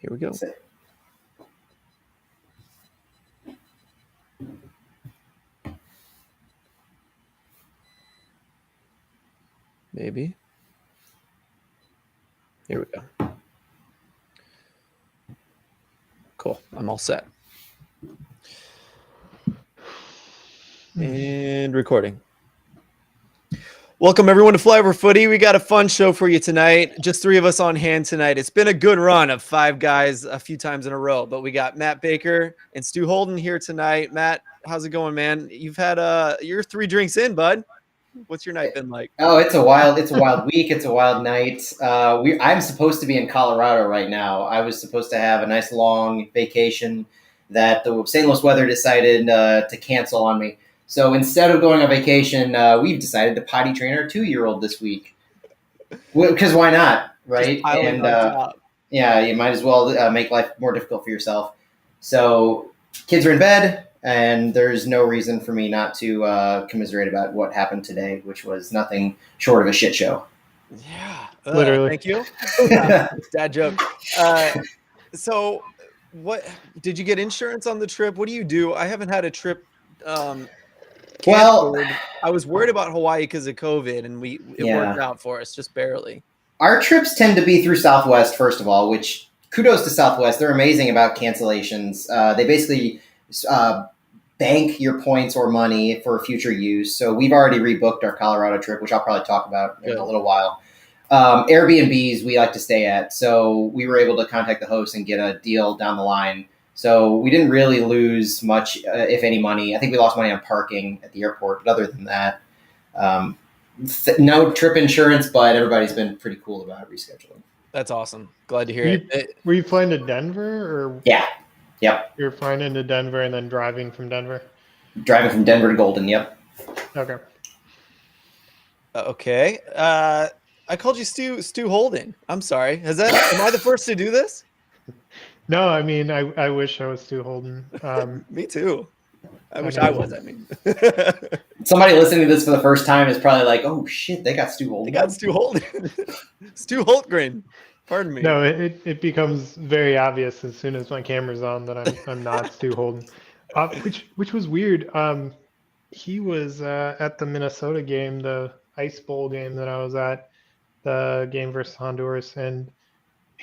Here we go. Maybe. Here we go. Cool. I'm all set. And recording. Welcome everyone to Flyover Footy. We got a fun show for you tonight. Just 3 of us on hand tonight. It's been a good run of 5 guys a few times in a row, but we got Matt Baker and Stu Holden here tonight. Matt, how's it going, man? You've had you're 3 drinks in, bud. What's your night been like? Oh, it's a wild week. It's a wild night. I'm supposed to be in Colorado right now. I was supposed to have a nice long vacation that the St. Louis weather decided to cancel on me. So instead of going on vacation, we've decided to potty train our 2-year-old this week. Because why not, right? And yeah, you might as well make life more difficult for yourself. So kids are in bed, and there's no reason for me not to commiserate about what happened today, which was nothing short of a shit show. Yeah, literally. Thank you. Dad joke. So, what did you get insurance on the trip? What do you do? I haven't had a trip. Well, I was worried about Hawaii because of COVID, and it worked out for us just barely. Our trips tend to be through Southwest, first of all, which kudos to Southwest. They're amazing about cancellations. They basically bank your points or money for future use. So we've already rebooked our Colorado trip, which I'll probably talk about in a little while. Airbnbs we like to stay at. So we were able to contact the host and get a deal down the line. So we didn't really lose much, if any, money. I think we lost money on parking at the airport. But other than that, no trip insurance, but everybody's been pretty cool about rescheduling. That's awesome. Glad to hear it. Were you flying to Denver? Or yeah. Yep. You were flying into Denver and then driving from Denver? Driving from Denver to Golden, yep. Okay. Okay. I called you Stu Holden. I'm sorry. Am I the first to do this? No, I mean, I wish I was Stu Holden. Me too. I wish I was. I mean, somebody listening to this for the first time is probably like, "Oh shit, they got Stu Holden." They got Stu Holden. Stu Holtgren. Pardon me. No, it becomes very obvious as soon as my camera's on that I'm not Stu Holden, which was weird. He was at the Minnesota game, the Ice Bowl game that I was at, the game versus Honduras, and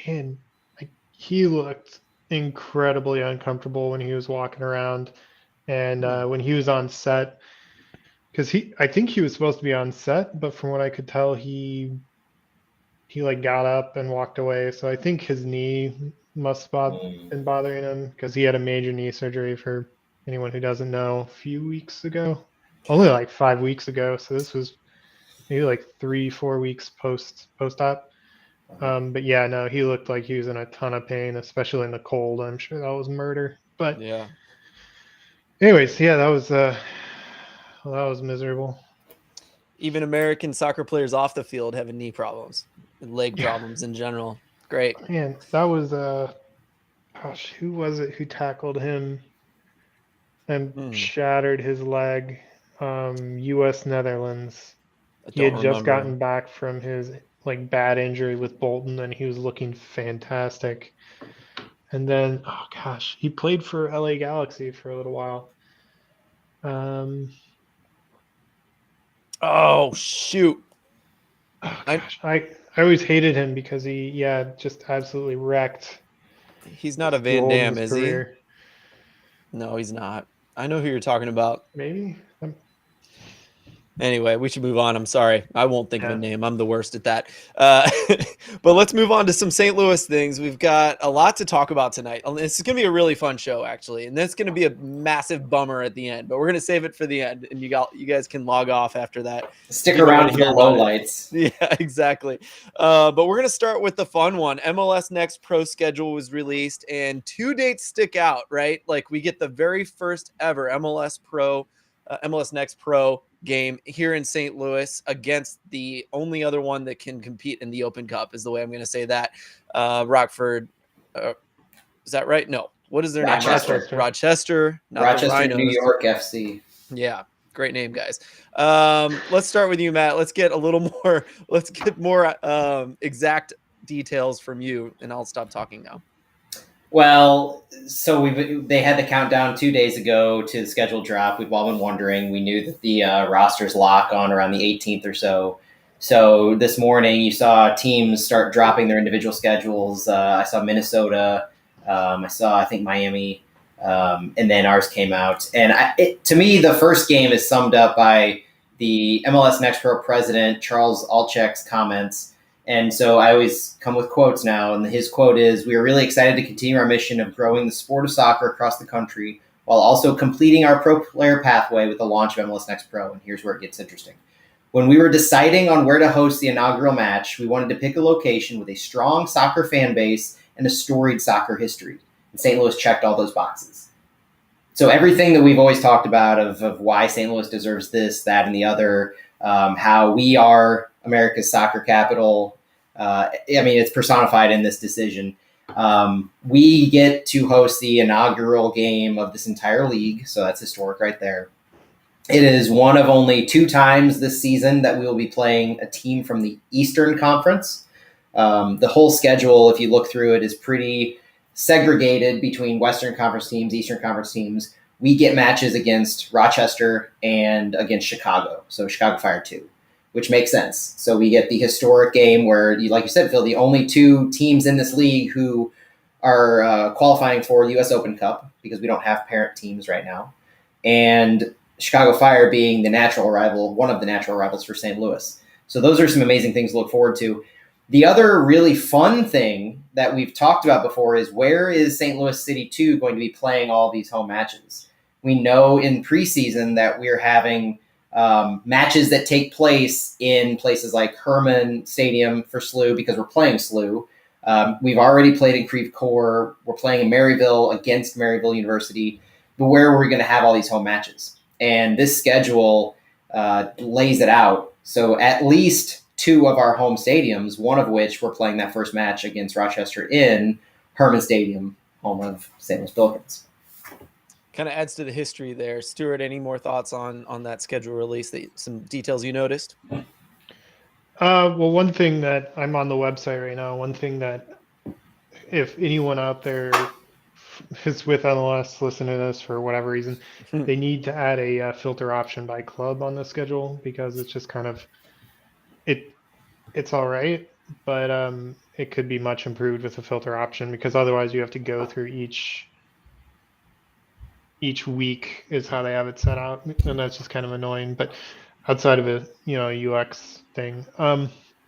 man, he looked incredibly uncomfortable when he was walking around, and when he was on set, because I think he was supposed to be on set, but from what I could tell, he like got up and walked away. So I think his knee must have been bothering him, because he had a major knee surgery, for anyone who doesn't know, a few weeks ago, only like 5 weeks ago. So this was maybe like 3-4 weeks post-op. But yeah, no, he looked like he was in a ton of pain, especially in the cold. I'm sure that was murder. But yeah. Anyways, yeah, that was miserable. Even American soccer players off the field having knee problems and leg problems in general. Great. Man, that was gosh, who was it who tackled him and shattered his leg? U.S. Netherlands. He had just gotten back from his bad injury with Bolton, and he was looking fantastic. And then, oh gosh, he played for LA Galaxy for a little while. Oh shoot! Oh, gosh. I always hated him because he just absolutely wrecked. He's not a Van Damme, is he? No, he's not. I know who you're talking about. Maybe. Anyway, we should move on. I'm sorry. I won't think of a name. I'm the worst at that. But let's move on to some St. Louis things. We've got a lot to talk about tonight. This is going to be a really fun show, actually. And that's going to be a massive bummer at the end. But we're going to save it for the end. And you guys can log off after that. Stick around for the lowlights. Yeah, exactly. But we're going to start with the fun one. MLS Next Pro Schedule was released. And 2 dates stick out, right? Like we get the very first ever MLS Next Pro game here in St. Louis against the only other one that can compete in the Open Cup, is the way I'm going to say that. Rockford, is that right? No. What is their name? Rochester, New York FC. Yeah, great name, guys. Let's start with you, Matt. Let's get more exact details from you, and I'll stop talking now. Well, so they had the countdown 2 days ago to the schedule drop. We've all been wondering. We knew that the rosters lock on around the 18th or so. So this morning, you saw teams start dropping their individual schedules. I saw Minnesota. I saw, I think, Miami. And then ours came out. And to me, the first game is summed up by the MLS Next Pro president, Charles Alchek's comments. And so I always come with quotes now. And his quote is, "We are really excited to continue our mission of growing the sport of soccer across the country while also completing our pro player pathway with the launch of MLS Next Pro." And here's where it gets interesting. "When we were deciding on where to host the inaugural match, we wanted to pick a location with a strong soccer fan base and a storied soccer history. And St. Louis checked all those boxes." So everything that we've always talked about of why St. Louis deserves this, that, and the other, how we are America's soccer capital, it's personified in this decision. We get to host the inaugural game of this entire league, so that's historic right there. It is one of only 2 times this season that we will be playing a team from the Eastern Conference. The whole schedule, if you look through it, is pretty segregated between Western Conference teams, Eastern Conference teams. We get matches against Rochester and against Chicago, so Chicago Fire 2. Which makes sense. So we get the historic game where, like you said, Phil, the only 2 teams in this league who are qualifying for the U.S. Open Cup, because we don't have parent teams right now, and Chicago Fire being the natural rival, one of the natural rivals for St. Louis. So those are some amazing things to look forward to. The other really fun thing that we've talked about before is, where is St. Louis City 2 going to be playing all these home matches? We know in preseason that we're having matches that take place in places like Herman Stadium for SLU, because we're playing SLU. We've already played in Creve Coeur. We're playing in Maryville against Maryville University. But where are we going to have all these home matches? And this schedule lays it out. So at least 2 of our home stadiums, one of which we're playing that first match against Rochester in Herman Stadium, home of St. Louis Billikens. Kind of adds to the history there. Stuart, any more thoughts on that schedule release, some details you noticed? Well, one thing that I'm on the website right now, one thing that if anyone out there is with MLS, listening to this for whatever reason, they need to add a filter option by club on the schedule, because it's just kind of, it's all right, but it could be much improved with a filter option, because otherwise you have to go through each week is how they have it set out, and that's just kind of annoying. But outside of a UX thing,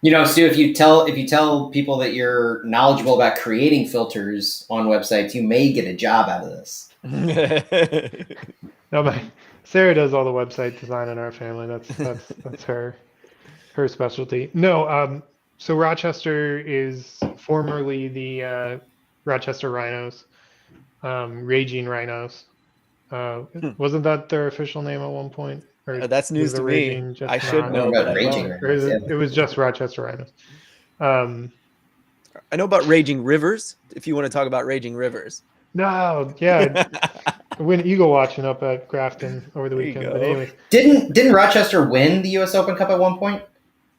Stu, if you tell people that you're knowledgeable about creating filters on websites, you may get a job out of this. No, but Sarah does all the website design in our family. That's her specialty. No, so Rochester is formerly the Rochester Rhinos, Raging Rhinos. Wasn't that their official name at one point? Or that's news to me. I should know, but I don't. It was just Rochester Rhinos. I know about Raging Rivers, if you want to talk about Raging Rivers. No, yeah. I went eagle watching up at Grafton over the weekend. But anyways, didn't Rochester win the U.S. Open Cup at one point?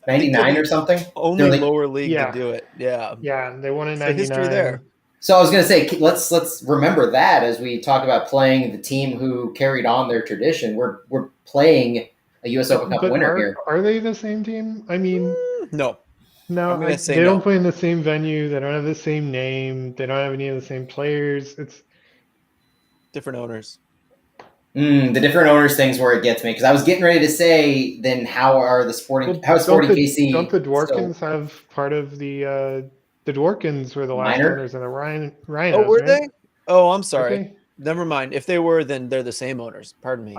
99 or something? Only lower league to do it. Yeah. Yeah, they won in 99. The history there. So I was going to say, let's remember that as we talk about playing the team who carried on their tradition. We're playing a U.S. Open Cup winner here. Are they the same team? I mean, no. They don't play in the same venue. They don't have the same name. They don't have any of the same players. It's different owners. The different owners thing's where it gets me, because I was getting ready to say, then how is Sporting KC? Don't the Dworkins have part of the Dworkins were the last owners of the Rhinos? Oh, were they? Oh, I'm sorry. Okay. Never mind. If they were, then they're the same owners. Pardon me.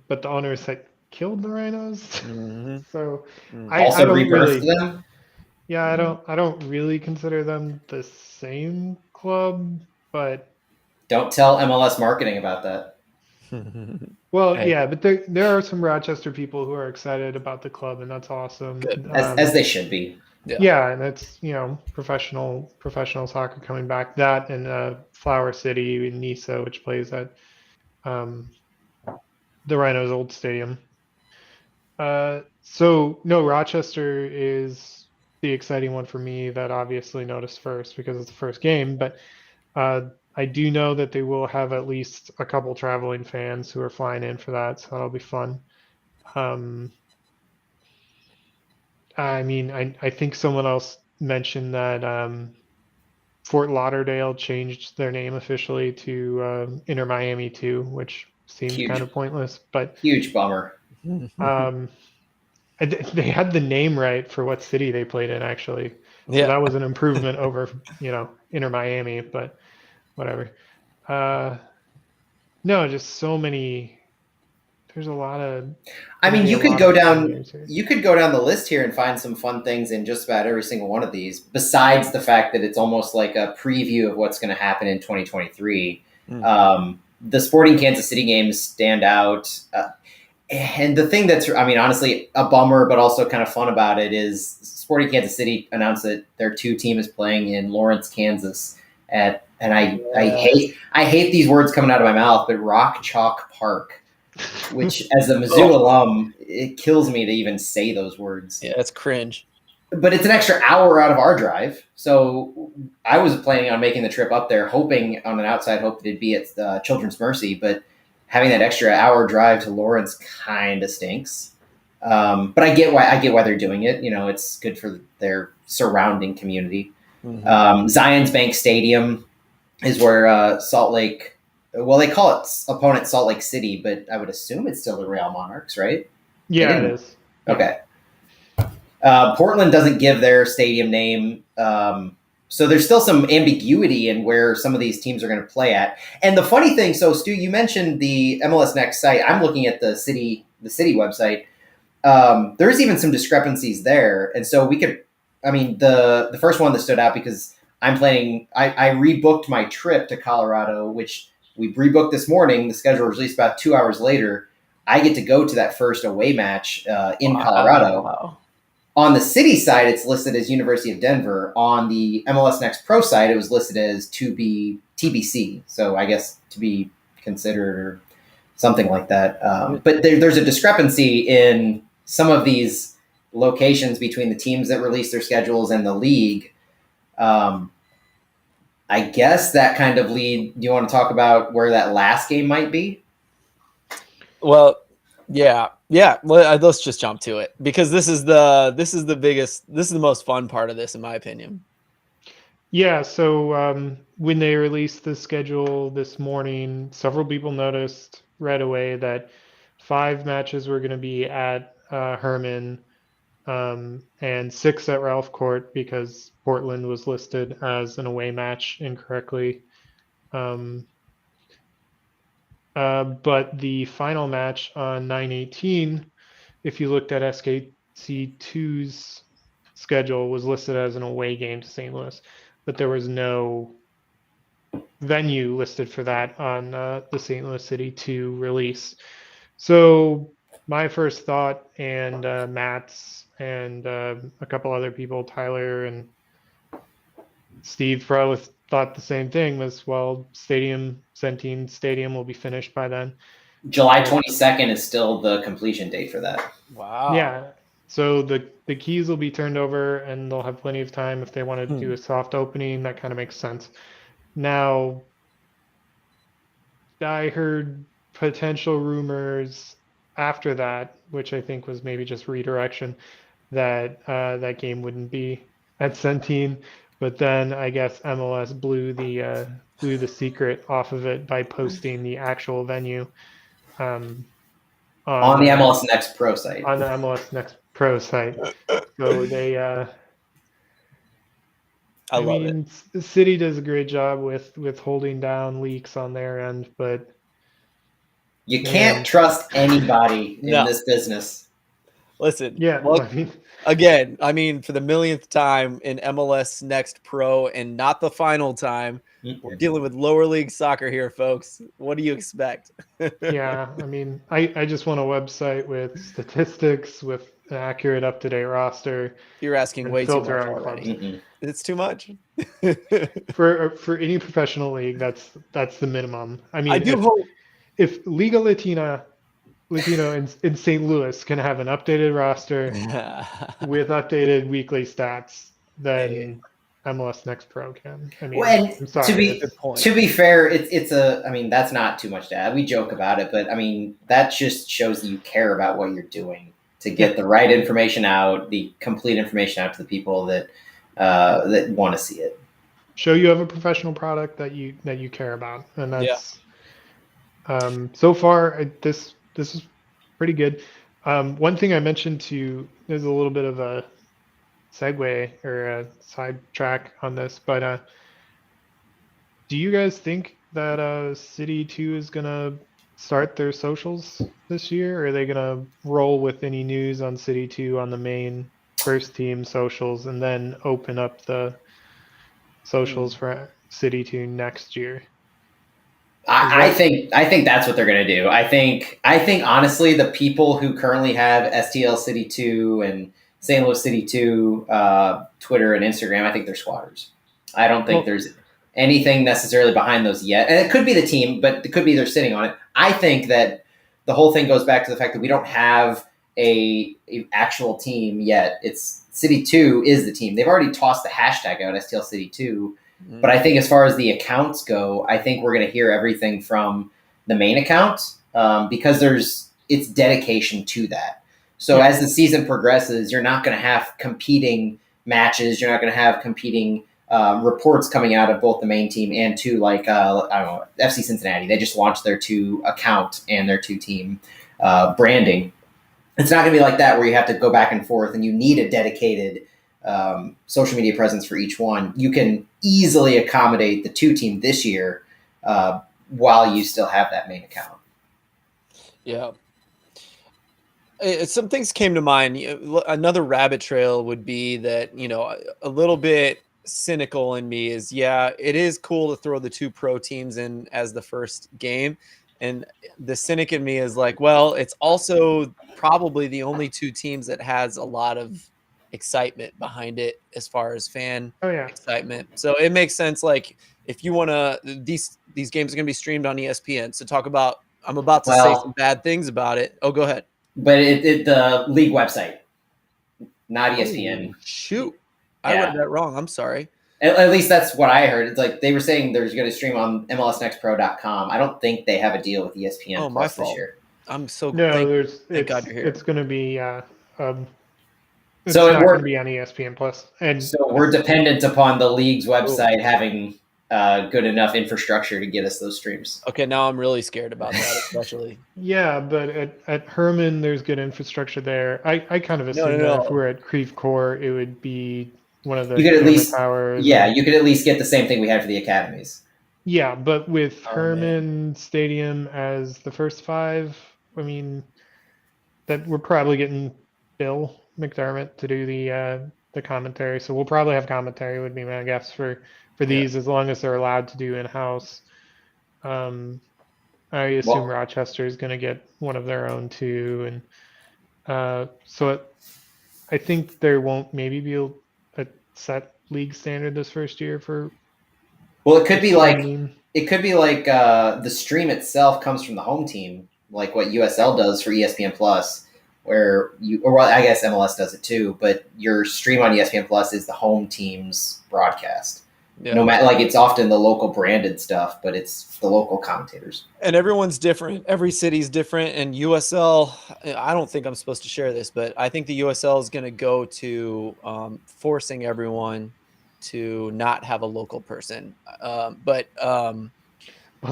But the owners that killed the Rhinos. Mm-hmm. So I don't really. Them? Yeah, I don't really consider them the same club, but don't tell MLS marketing about that. Well, yeah, but there are some Rochester people who are excited about the club, and that's awesome. As they should be. Yeah, and it's professional soccer coming back. That and Flower City in Nisa, which plays at the Rhinos' old stadium. So no, Rochester is the exciting one for me that obviously noticed first because it's the first game. But I do know that they will have at least a couple traveling fans who are flying in for that, so that'll be fun. I mean, I think someone else mentioned that Fort Lauderdale changed their name officially to Inter Miami 2, which seemed kind Huge, of pointless, but huge bummer. um, they had the name right for what city they played in, actually. So Yeah. that was an improvement over, Inter Miami, but whatever. Uh, no, just so many. There's a lot of I going to mean, be a lot of fun games here. you could go down the list here and find some fun things in just about every single one of these. Besides the fact that it's almost like a preview of what's going to happen in 2023. The Sporting Kansas City games stand out. And the thing that's, I mean, honestly, a bummer, but also kind of fun about it is Sporting Kansas City announced that their 2 team is playing in Lawrence, Kansas and I hate these words coming out of my mouth, but Rock Chalk Park, which as a Mizzou alum, it kills me to even say those words. Yeah, it's cringe. But it's an extra hour out of our drive. So I was planning on making the trip up there, hoping on an outside hope that it'd be at Children's Mercy, but having that extra hour drive to Lawrence kind of stinks. But I get why they're doing it. It's good for their surrounding community. Zions Bank Stadium is where Salt Lake. Well, they call it opponent Salt Lake City, but I would assume it's still the Real Monarchs, right? Yeah, it is. Okay. Portland doesn't give their stadium name, so there's still some ambiguity in where some of these teams are going to play at. And the funny thing, so Stu, you mentioned the MLS Next site. I'm looking at the city website. There's even some discrepancies there, and so we could. I mean, the first one that stood out because I'm planning. I rebooked my trip to Colorado, which we rebooked this morning. The schedule was released about 2 hours later. I get to go to that first away match in Colorado. Wow. On the city side, it's listed as University of Denver. On the MLS Next Pro side, it was listed as TBC. So I guess to be considered or something like that. But there's a discrepancy in some of these locations between the teams that release their schedules and the league. I guess that kind of lead. Do you want to talk about where that last game might be? Well, yeah. Let's just jump to it because this is the most fun part of this, in my opinion. Yeah. So when they released the schedule this morning, several people noticed right away that 5 matches were going to be at Herman and 6 at Ralph Court because Portland was listed as an away match incorrectly. But the final match on 9/18, if you looked at SKC2's schedule, was listed as an away game to St. Louis, but there was no venue listed for that on the St. Louis City 2 release. So my first thought, and Matt's and a couple other people, Tyler and Steve probably thought the same thing, was, well, Centene Stadium will be finished by then. July 22nd is still the completion date for that. Wow. Yeah. So the keys will be turned over and they'll have plenty of time if they want to do a soft opening. That kind of makes sense. Now, I heard potential rumors after that, which I think was maybe just redirection, that that game wouldn't be at Centene. But then I guess MLS blew the secret off of it by posting the actual venue on the MLS Next Pro site. On the MLS Next Pro site. So they I mean, the city does a great job with holding down leaks on their end, but you can't trust anybody in this business. Listen, yeah. Look, I mean, for the millionth time in MLS Next Pro, and not the final time, we're dealing with lower league soccer here, folks. What do you expect? Yeah, I mean, I just want a website with statistics, with an accurate, up-to-date roster. You're asking way too much already. It's too much. For any professional league, that's the minimum. I mean, I do hope if Liga Latino in St. Louis can have an updated roster with updated weekly stats, then MLS Next Pro can. I mean, Well, and I'm sorry. Good point. to be fair, it's a. I mean, that's not too much to add. We joke about it, but I mean, that just shows that you care about what you're doing to get the right information out, the complete information out to the people that that want to see it. Show you have a professional product that you care about, and Yeah. that's so far this is pretty good. One thing I mentioned to there's a little bit of a segue or a sidetrack on this, but do you guys think that City 2 is gonna start their socials this year, or are they gonna roll with any news on City 2 on the main first team socials and then open up the socials for City 2 next year? I think that's what they're going to do. I think honestly, the people who currently have STL City 2 and St. Louis City 2 Twitter and Instagram, I think they're squatters. I don't think there's anything necessarily behind those yet. And it could be the team, but it could be they're sitting on it. I think that the whole thing goes back to the fact that we don't have a actual team yet. It's City 2 is the team. They've already tossed the hashtag out, STL City 2. But I think as far as the accounts go, I think we're going to hear everything from the main account because it's dedication to that. So as the season progresses, you're not going to have competing matches. You're not going to have competing reports coming out of both the main team and to I don't know, FC Cincinnati. They just launched their 2 account and their 2 team branding. It's not going to be like that where you have to go back and forth and you need a dedicated social media presence for each one. You can easily accommodate the 2 team this year while you still have that main account. Yeah. Some things came to mind. Another rabbit trail would be that, a little bit cynical in me is, it is cool to throw the 2 pro teams in as the first game. And the cynic in me is like, well, it's also probably the only 2 teams that has a lot of excitement behind it as far as fan excitement. So it makes sense. Like if you want to, these games are going to be streamed on ESPN. So I'm about to say some bad things about it. Oh, go ahead. But the league website, not ESPN. Oh, shoot. I read that wrong. I'm sorry. At least that's what I heard. It's like they were saying there's going to stream on MLSNextPro.com. I don't think they have a deal with ESPN Plus this year. I'm so thank God you're here. It's going to be it's so not going to be on ESPN Plus, and so we're dependent upon the league's website having good enough infrastructure to get us those streams. Okay, now I'm really scared about that, especially. Yeah, but at Herman, there's good infrastructure there. I kind of assume that if we're at Creve Court, it would be one of the towers. Yeah, you could at least get the same thing we had for the academies. Yeah, but with Herman Stadium as the first 5, I mean, that we're probably getting Bill McDermott to do the commentary. So we'll probably have commentary, would be my guess for these, as long as they're allowed to do in-house. I assume Rochester is going to get one of their own too, and I think there won't maybe be a set league standard this first year for. Well, it could be like the stream itself comes from the home team, like what USL does for ESPN Plus, where I guess MLS does it too, but your stream on ESPN Plus is the home team's broadcast. Yeah. No matter, like, it's often the local branded stuff, but it's the local commentators. And everyone's different. Every city's different. And USL, I don't think I'm supposed to share this, but I think the USL is going to go to forcing everyone to not have a local person. Well,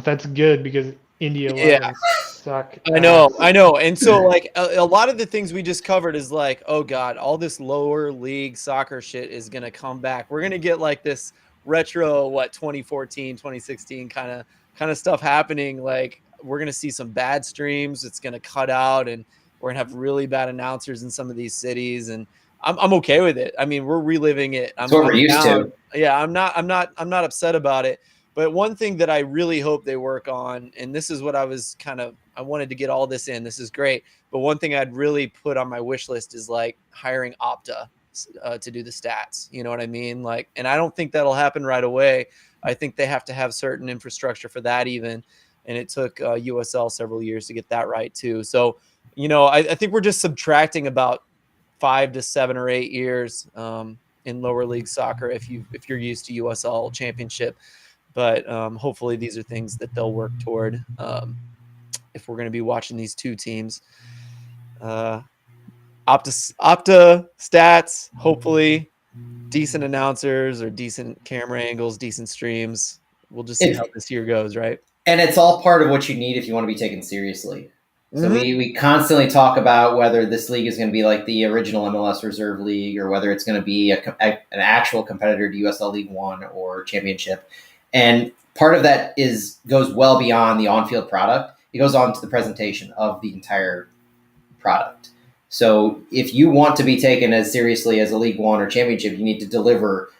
that's good because India suck. I know. And so, like, a lot of the things we just covered is like, oh God, all this lower league soccer shit is going to come back. We're going to get like this retro 2014 2016 kind of stuff happening. Like, we're gonna see some bad streams. It's gonna cut out, and we're gonna have really bad announcers in some of these cities, and I'm okay with it. I mean, we're reliving it. That's what we're used to. Yeah, I'm not upset about it. But one thing that I really hope they work on, and this is what I wanted to get all this in, this is great, but one thing I'd really put on my wish list is like hiring Opta to do the stats. You know what I mean? Like, and I don't think that'll happen right away. I think they have to have certain infrastructure for that even. And it took USL several years to get that right too. So, I think we're just subtracting about 5 to 7 or 8 years. And in lower league soccer if you're used to USL Championship. But hopefully these are things that they'll work toward if we're going to be watching these two teams. Opta stats, hopefully decent announcers or decent camera angles, decent streams. We'll just see how this year goes, right? And it's all part of what you need if you want to be taken seriously. So Mm-hmm. we constantly talk about whether this league is going to be like the original MLS Reserve League or whether it's going to be an actual competitor to USL League One or Championship. And part of that goes well beyond the on-field product. It goes on to the presentation of the entire product. So if you want to be taken as seriously as a League One or Championship, you need to deliver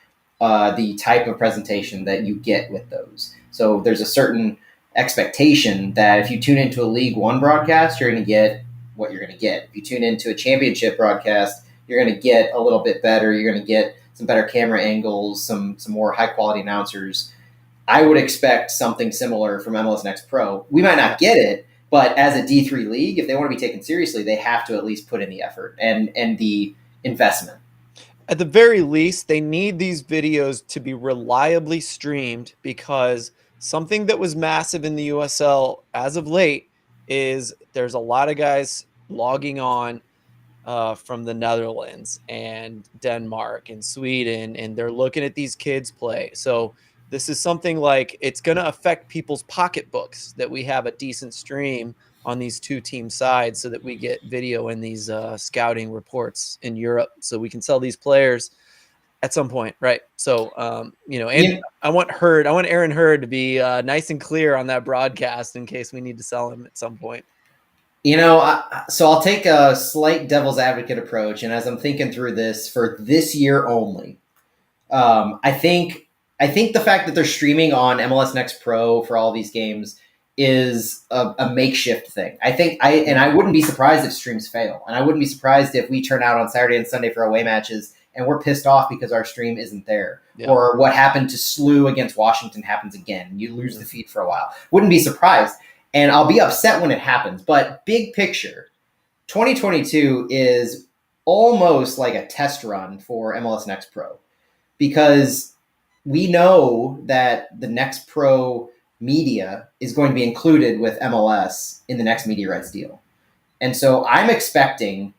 the type of presentation that you get with those. So there's a certain expectation that if you tune into a League One broadcast, you're going to get what you're going to get. If you tune into a Championship broadcast, you're going to get a little bit better. You're going to get some better camera angles, some more high quality announcers. I would expect something similar from MLS Next Pro. We might not get it, but as a D3 league, if they want to be taken seriously, they have to at least put in the effort and the investment. At the very least, they need these videos to be reliably streamed, because something that was massive in the USL as of late is there's a lot of guys logging on from the Netherlands and Denmark and Sweden, and they're looking at these kids play. So this is something like it's going to affect people's pocketbooks that we have a decent stream on these two team sides, so that we get video in these scouting reports in Europe, so we can sell these players at some point, right? So and I want Aaron Hurd to be nice and clear on that broadcast in case we need to sell him at some point. So I'll take a slight devil's advocate approach, and as I'm thinking through this for this year only, I think the fact that they're streaming on MLS Next Pro for all these games is a makeshift thing. I wouldn't be surprised if streams fail, and I wouldn't be surprised if we turn out on Saturday and Sunday for away matches and we're pissed off because our stream isn't there, or what happened to SLU against Washington happens again. You lose the feed for a while. Wouldn't be surprised, and I'll be upset when it happens. But big picture, 2022 is almost like a test run for MLS Next Pro, because we know that the Next Pro media is going to be included with MLS in the next media rights deal. And so I'm expecting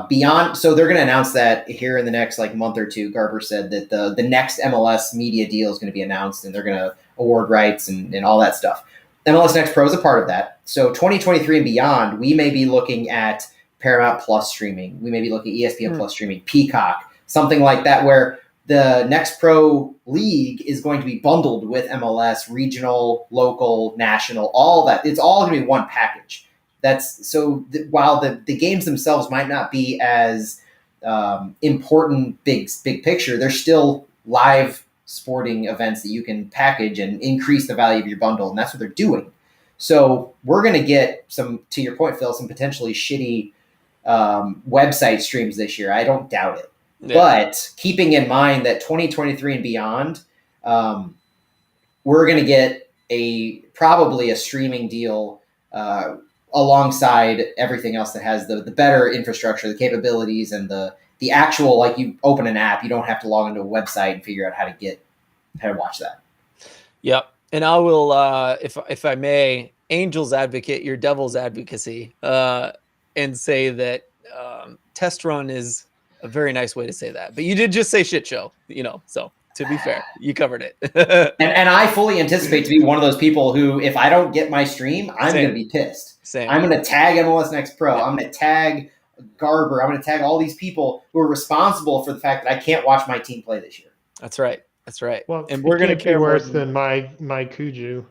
beyond, so they're going to announce that here in the next month or two. Garber said that the next MLS media deal is going to be announced, and they're going to award rights and all that stuff. MLS Next Pro is a part of that. So 2023 and beyond, we may be looking at Paramount Plus streaming. We may be looking at ESPN Plus streaming, Peacock, something like that, where the Next Pro League is going to be bundled with MLS, regional, local, national, all that. It's all going to be one package. While the games themselves might not be as important, big picture, they're still live sporting events that you can package and increase the value of your bundle, and that's what they're doing. So we're going to get some, to your point, Phil, some potentially shitty website streams this year. I don't doubt it. Yeah. But keeping in mind that 2023 and beyond, we're going to get probably a streaming deal alongside everything else that has the better infrastructure, the capabilities, and the actual, like, you open an app, you don't have to log into a website and figure out how to watch that. Yep. And I will, if I may, Angel's advocate your devil's advocacy, and say that test run is a very nice way to say that. But you did just say shit show, so to be fair, you covered it. and I fully anticipate to be one of those people who, if I don't get my stream, I'm going to be pissed. Same. I'm going to tag MLS Next Pro. Yeah. I'm going to tag Garber. I'm going to tag all these people who are responsible for the fact that I can't watch my team play this year. That's right. That's right. Well, and we're going to care worse than my Kuju.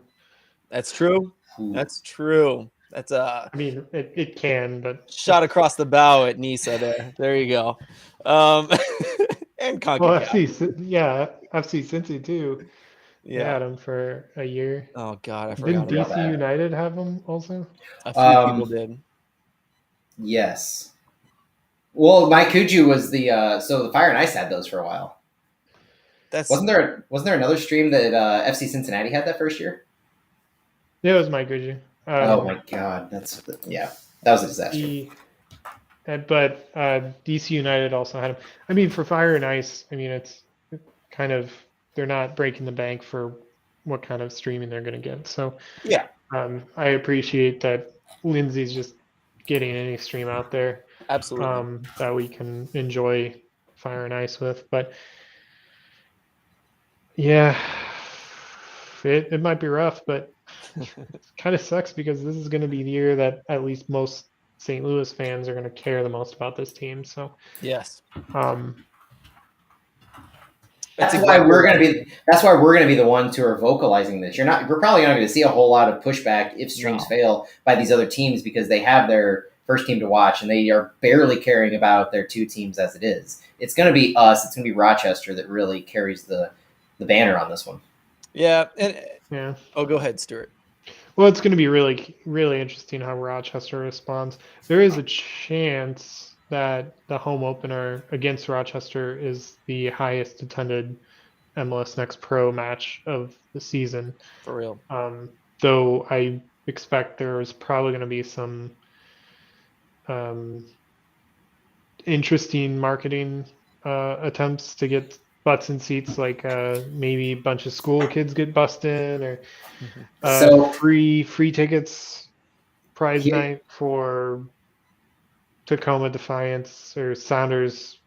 That's true. Ooh. That's true. That's I mean, it can, but shot across the bow at Nisa there. There you go. And CONCACAF. Well, FC Cincy too. Yeah, had him for a year. Oh God, I forgot. Didn't DC United have him also? A few people did. Yes. Well, my Kuju was the Fire and Ice had those for a while. Wasn't there another stream that FC Cincinnati had that first year? Yeah, it was my Kuju. Oh my God, that was a disaster. But DC United also had him. I mean, for Fire and Ice, I mean, it's kind of, they're not breaking the bank for what kind of streaming they're going to get. So Yeah, I appreciate that Lindsay's just getting any stream out there absolutely. that we can enjoy Fire and Ice with. But yeah, it might be rough, but it kind of sucks because this is going to be the year that at least most St. Louis fans are going to care the most about this team. So Yes. um, That's why we're going to be. That's why we're going to be the ones who are vocalizing this. We're probably not going to see a whole lot of pushback if streams fail by these other teams because they have their first team to watch and they are barely caring about their two teams as it is. It's going to be us. It's going to be Rochester that really carries the banner on this one. Yeah, and yeah. Oh, go ahead, Stuart. Well, it's going to be really, really interesting how Rochester responds. There is a chance that the home opener against Rochester is the highest attended MLS Next Pro match of the season. For real. Though I expect there's probably going to be some interesting marketing attempts to get butts in seats, like maybe a bunch of school kids get bussed in, or free tickets, prize night for Tacoma Defiance or Sounders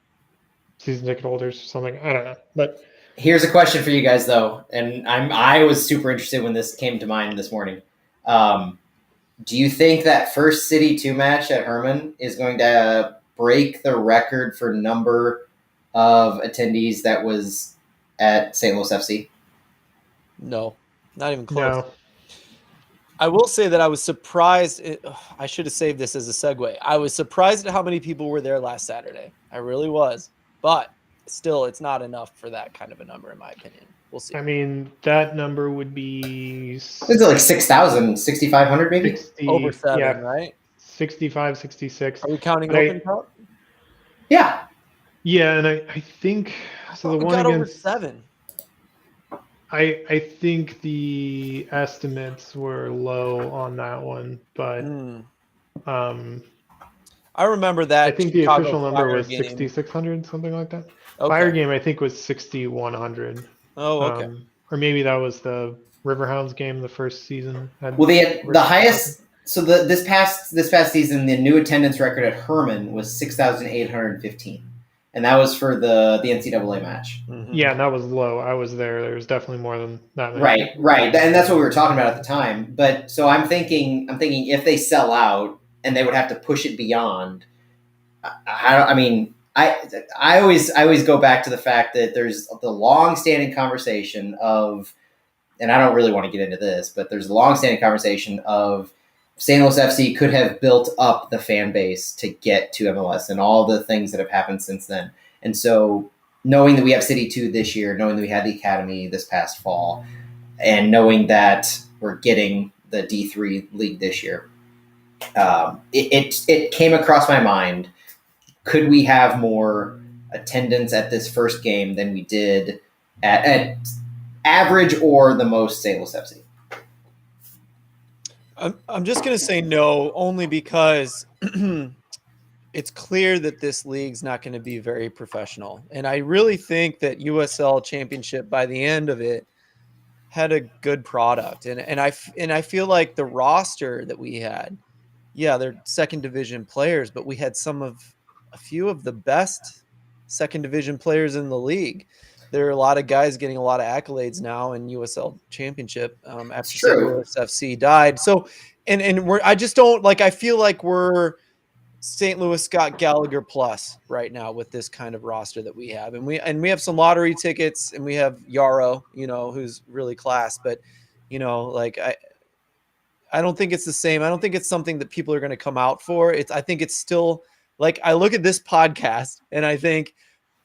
season ticket holders or something. I don't know, but here's a question for you guys though, and I was super interested when this came to mind this morning. Do you think that first City 2 match at Herman is going to break the record for number of attendees that was at St. Louis FC? No, not even close. No. I will say that I was surprised. I should have saved this as a segue. I was surprised at how many people were there last Saturday. I really was. But still, it's not enough for that kind of a number, in my opinion. We'll see. I mean, that number would be... Is it like 6,000, 6,500 maybe? 60, over 7, yeah, right? 65, 66. Are we counting Open Cup? Yeah. Yeah, and I think... So the one got against... over 7. I think the estimates were low on that one, but I remember that. I think the official number was 6,600, something like that. Okay. Fire game, I think, was 6,100. Oh, okay. Or maybe that was the Riverhounds game the first season. Well, the highest. So this past season, the new attendance record at Herman was 6,815. And that was for the NCAA match. Mm-hmm. Yeah, and that was low. I was there. There was definitely more than that. Right. And that's what we were talking about at the time. But so I'm thinking if they sell out and they would have to push it beyond, I always go back to the fact that there's the long-standing conversation of, and I don't really want to get into this, but there's a long-standing conversation of St. Louis FC could have built up the fan base to get to MLS and all the things that have happened since then. And so knowing that we have City 2 this year, knowing that we had the Academy this past fall, and knowing that we're getting the D3 league this year, it came across my mind, could we have more attendance at this first game than we did at average or the most St. Louis FC? I'm just going to say no, only because it's clear that this league's not going to be very professional. And I really think that USL Championship, by the end of it, had a good product. And I feel like the roster that we had, yeah, they're second division players, but we had a few of the best second division players in the league. There are a lot of guys getting a lot of accolades now in USL Championship after St. Louis FC died. So, and I just don't like. I feel like we're St. Louis Scott Gallagher plus right now with this kind of roster that we have, and we have some lottery tickets, and we have Yarrow, who's really class. But like I don't think it's the same. I don't think it's something that people are going to come out for. I think it's still like I look at this podcast and I think,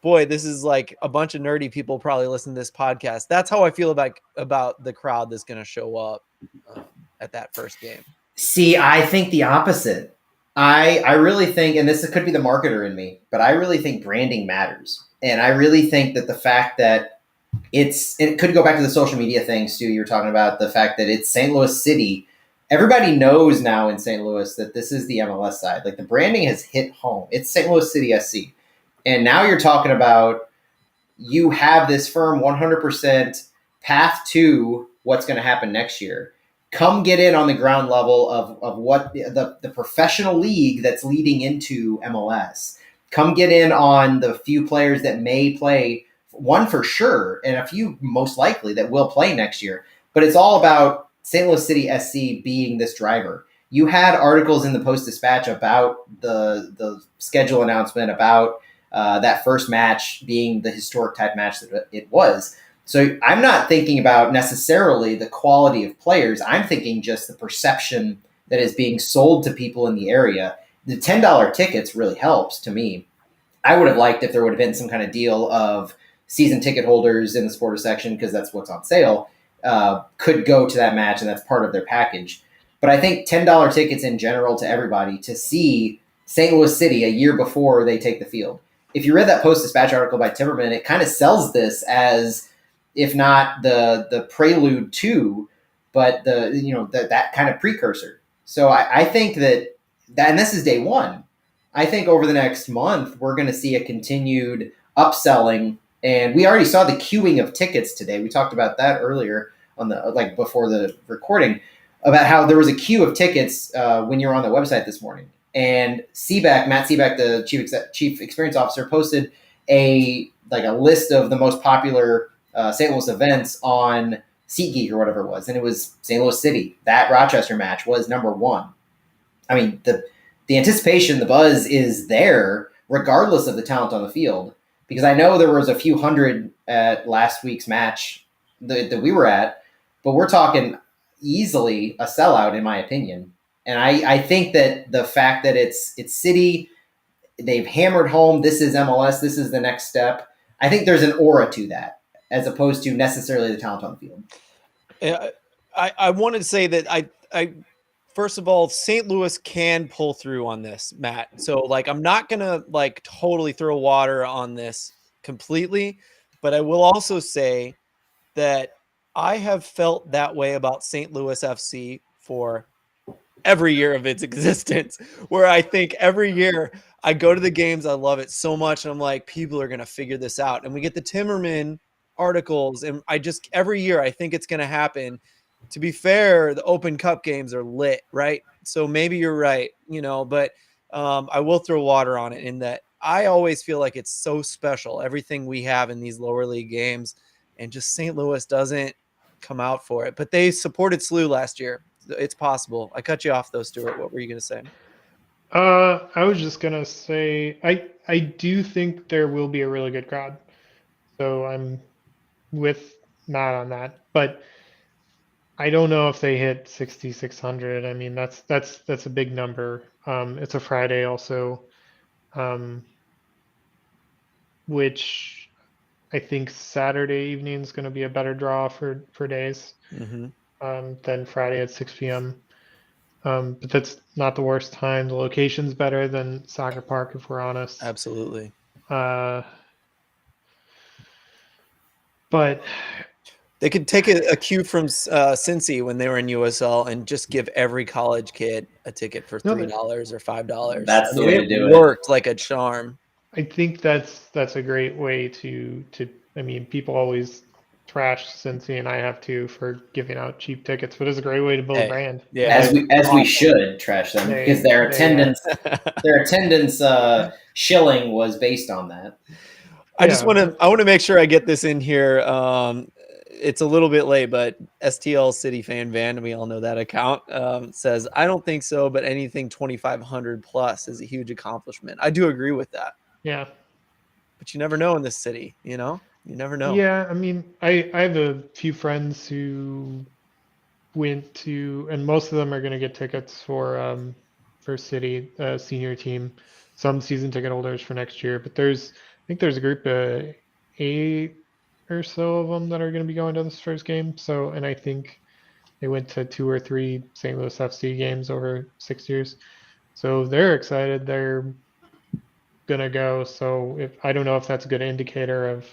boy, this is like a bunch of nerdy people probably listen to this podcast. That's how I feel about the crowd that's going to show up at that first game. See, I think the opposite. I really think, and this could be the marketer in me, but I really think branding matters. And I really think that the fact that it could go back to the social media thing, Stu, you were talking about the fact that it's St. Louis City. everybody knows now in St. Louis that this is the MLS side. Like the branding has hit home. It's St. Louis City SC. And now you're talking about you have this firm 100% path to what's going to happen next year. Come get in on the ground level of what the professional league that's leading into MLS. Come get in on the few players that may play, one for sure, and a few most likely that will play next year. But it's all about St. Louis City SC being this driver. You had articles in the Post-Dispatch about the schedule announcement, about that first match being the historic type match that it was. So I'm not thinking about necessarily the quality of players. I'm thinking just the perception that is being sold to people in the area. The $10 tickets really helps to me. I would have liked if there would have been some kind of deal of season ticket holders in the supporter section, because that's what's on sale, could go to that match, and that's part of their package. But I think $10 tickets in general to everybody to see St. Louis City a year before they take the field. If you read that Post-Dispatch article by Timmerman, it kind of sells this as, if not the prelude to, but that kind of precursor. So I think that, and this is day one. I think over the next month we're going to see a continued upselling, and we already saw the queuing of tickets today. We talked about that earlier on the before the recording, about how there was a queue of tickets when you were on the website this morning. And Matt Seaback, the chief experience officer, posted a list of the most popular St. Louis events on SeatGeek or whatever it was, and it was St. Louis City. That Rochester match was number one. I mean, the anticipation, the buzz is there, regardless of the talent on the field. Because I know there was a few hundred at last week's match that we were at, but we're talking easily a sellout, in my opinion. And I think that the fact that it's City, they've hammered home, this is MLS, this is the next step. I think there's an aura to that, as opposed to necessarily the talent on the field. I wanted to say that I first of all, St. Louis can pull through on this, Matt. So I'm not gonna totally throw water on this completely, but I will also say that I have felt that way about St. Louis FC for every year of its existence, where I think every year I go to the games, I love it so much, and I'm like, people are going to figure this out. And we get the Timmerman articles, and every year I think it's going to happen. To be fair, the Open Cup games are lit, right? So maybe you're right, but I will throw water on it in that I always feel like it's so special, everything we have in these lower league games, and just St. Louis doesn't come out for it. But they supported SLU last year. It's possible. I cut you off though, Stuart. What were you going to say? I was just gonna say I do think there will be a really good crowd. So I'm with Matt on that, but I don't know if they hit 6,600. I mean, that's a big number. It's a Friday also, which I think Saturday evening is going to be a better draw for days than Friday at 6 p.m. But that's not the worst time. The location's better than Soccer Park, if we're honest. Absolutely. But they could take a cue from Cincy when they were in USL and just give every college kid a ticket for $3 or $5. That's the way to do it. It worked like a charm. I think that's a great way to. I mean, people always trash Cincy, and I have to, for giving out cheap tickets, but it's a great way to build a brand. Yeah, as we should trash them, because their attendance shilling was based on that. I want to make sure I get this in here. It's a little bit late, but STL City Fan Van, we all know that account, says, I don't think so, but anything 2,500 plus is a huge accomplishment. I do agree with that. Yeah. But you never know in this city, you never know. Yeah, I mean, I have a few friends who went to, and most of them are going to get tickets for City senior team, some season ticket holders for next year. But I think there's a group of 8 or so of them that are going to be going to this first game. So, and I think they went to 2 or 3 St. Louis FC games over 6 years. So they're excited. They're going to go. So I don't know if that's a good indicator of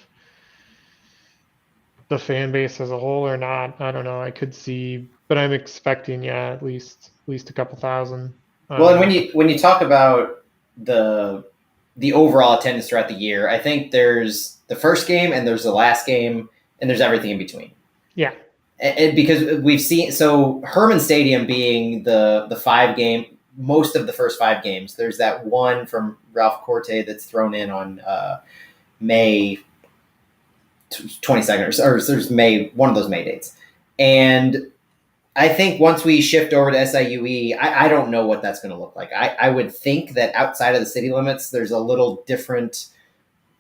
the fan base as a whole or not. I don't know. I could see but I'm expecting at least a couple thousand. Well, and when you talk about the overall attendance throughout the year, I think there's the first game and there's the last game and there's everything in between. Yeah. And because we've seen, so Herman Stadium being the 5 game, most of the first 5 games, there's that one from Ralph Corte that's thrown in on May 22nd, or there's May, one of those May dates. And I think once we shift over to SIUE, I don't know what that's going to look like. I would think that outside of the city limits, there's a little different.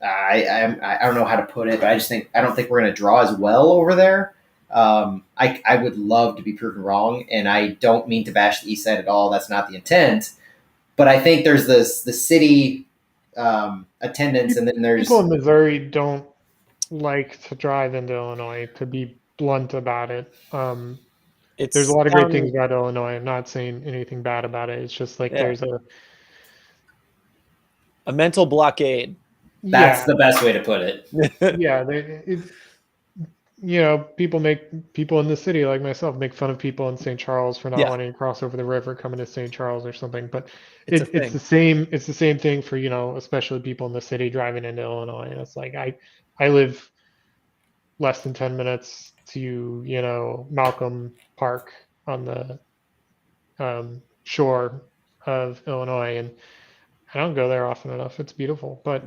I don't know how to put it, but I don't think we're going to draw as well over there. I would love to be proven wrong, and I don't mean to bash the East Side at all. That's not the intent. But I think there's the city attendance, and then there's people in Missouri don't like to drive into Illinois, to be blunt about it. There's a lot of great things about Illinois. I'm not saying anything bad about it. It's just like there's a mental blockade. That's the best way to put it. People in the city like myself make fun of people in St. Charles for not wanting to cross over the river coming to St. Charles or something. But it's the same. It's the same thing for especially people in the city driving into Illinois. And it's like I live less than 10 minutes to Malcolm Park on the shore of Illinois, and I don't go there often enough. It's beautiful, but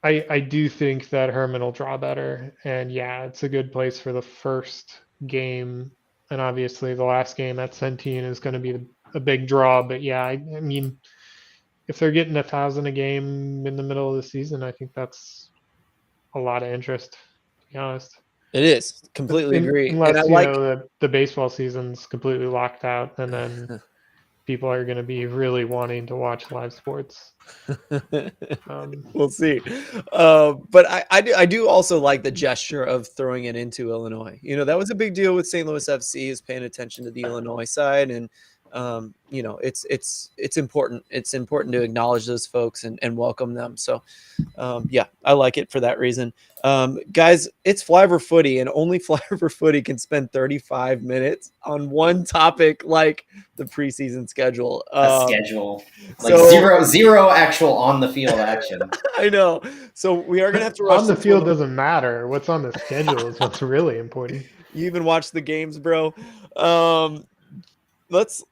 I do think that Herman will draw better, and it's a good place for the first game, and obviously the last game at Centene is going to be a big draw. But I mean, if they're getting 1,000 a game in the middle of the season, I think that's a lot of interest, to be honest. It is. Completely agree. Unless that the baseball season's completely locked out, and then people are going to be really wanting to watch live sports. We'll see. But I do also like the gesture of throwing it into Illinois. That was a big deal with St. Louis FC, is paying attention to the Illinois side, and it's important. It's important to acknowledge those folks and welcome them. So I like it for that reason. Guys, it's Flyover Footy, and only Flyover Footy can spend 35 minutes on one topic like the preseason schedule. Schedule. Like zero actual on the field action. I know. So we are gonna have to rush. On the field doesn't matter. What's on the schedule is what's really important. You even watch the games, bro.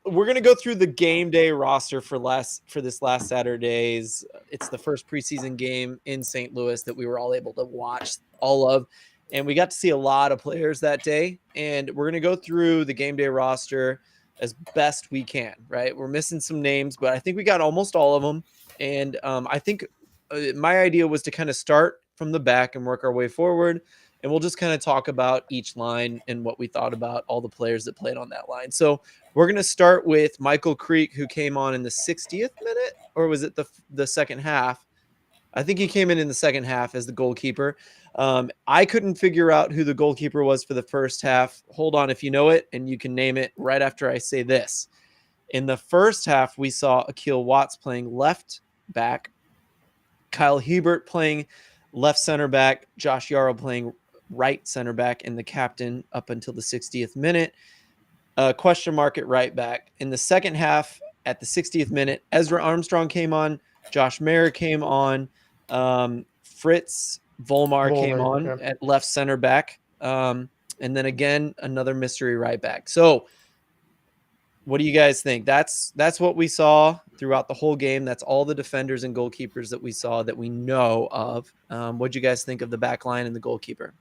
We're gonna go through the game day roster for this last Saturday's. It's the first preseason game in St. Louis that we were all able to watch all of, and we got to see a lot of players that day. And we're gonna go through the game day roster as best we can. Right, we're missing some names, but I think we got almost all of them. And I think my idea was to kind of start from the back and work our way forward. And we'll just kind of talk about each line and what we thought about all the players that played on that line. So we're going to start with Michael Creek, who came on in the 60th minute, or was it the second half? I think he came in the second half as the goalkeeper. I couldn't figure out who the goalkeeper was for the first half. Hold on if you know it, and you can name it right after I say this. In the first half, we saw Akil Watts playing left back, Kyle Hebert playing left center back, Josh Yarrow playing right center back, and the captain up until the 60th minute. Question mark at right back. In the second half, at the 60th minute, Ezra Armstrong came on, Josh Mayer came on, Fritz Volmar came on at left center back, and then again another mystery right back. So what do you guys think? That's what we saw throughout the whole game. That's all the defenders and goalkeepers that we saw that we know of. What do you guys think of the back line and the goalkeeper?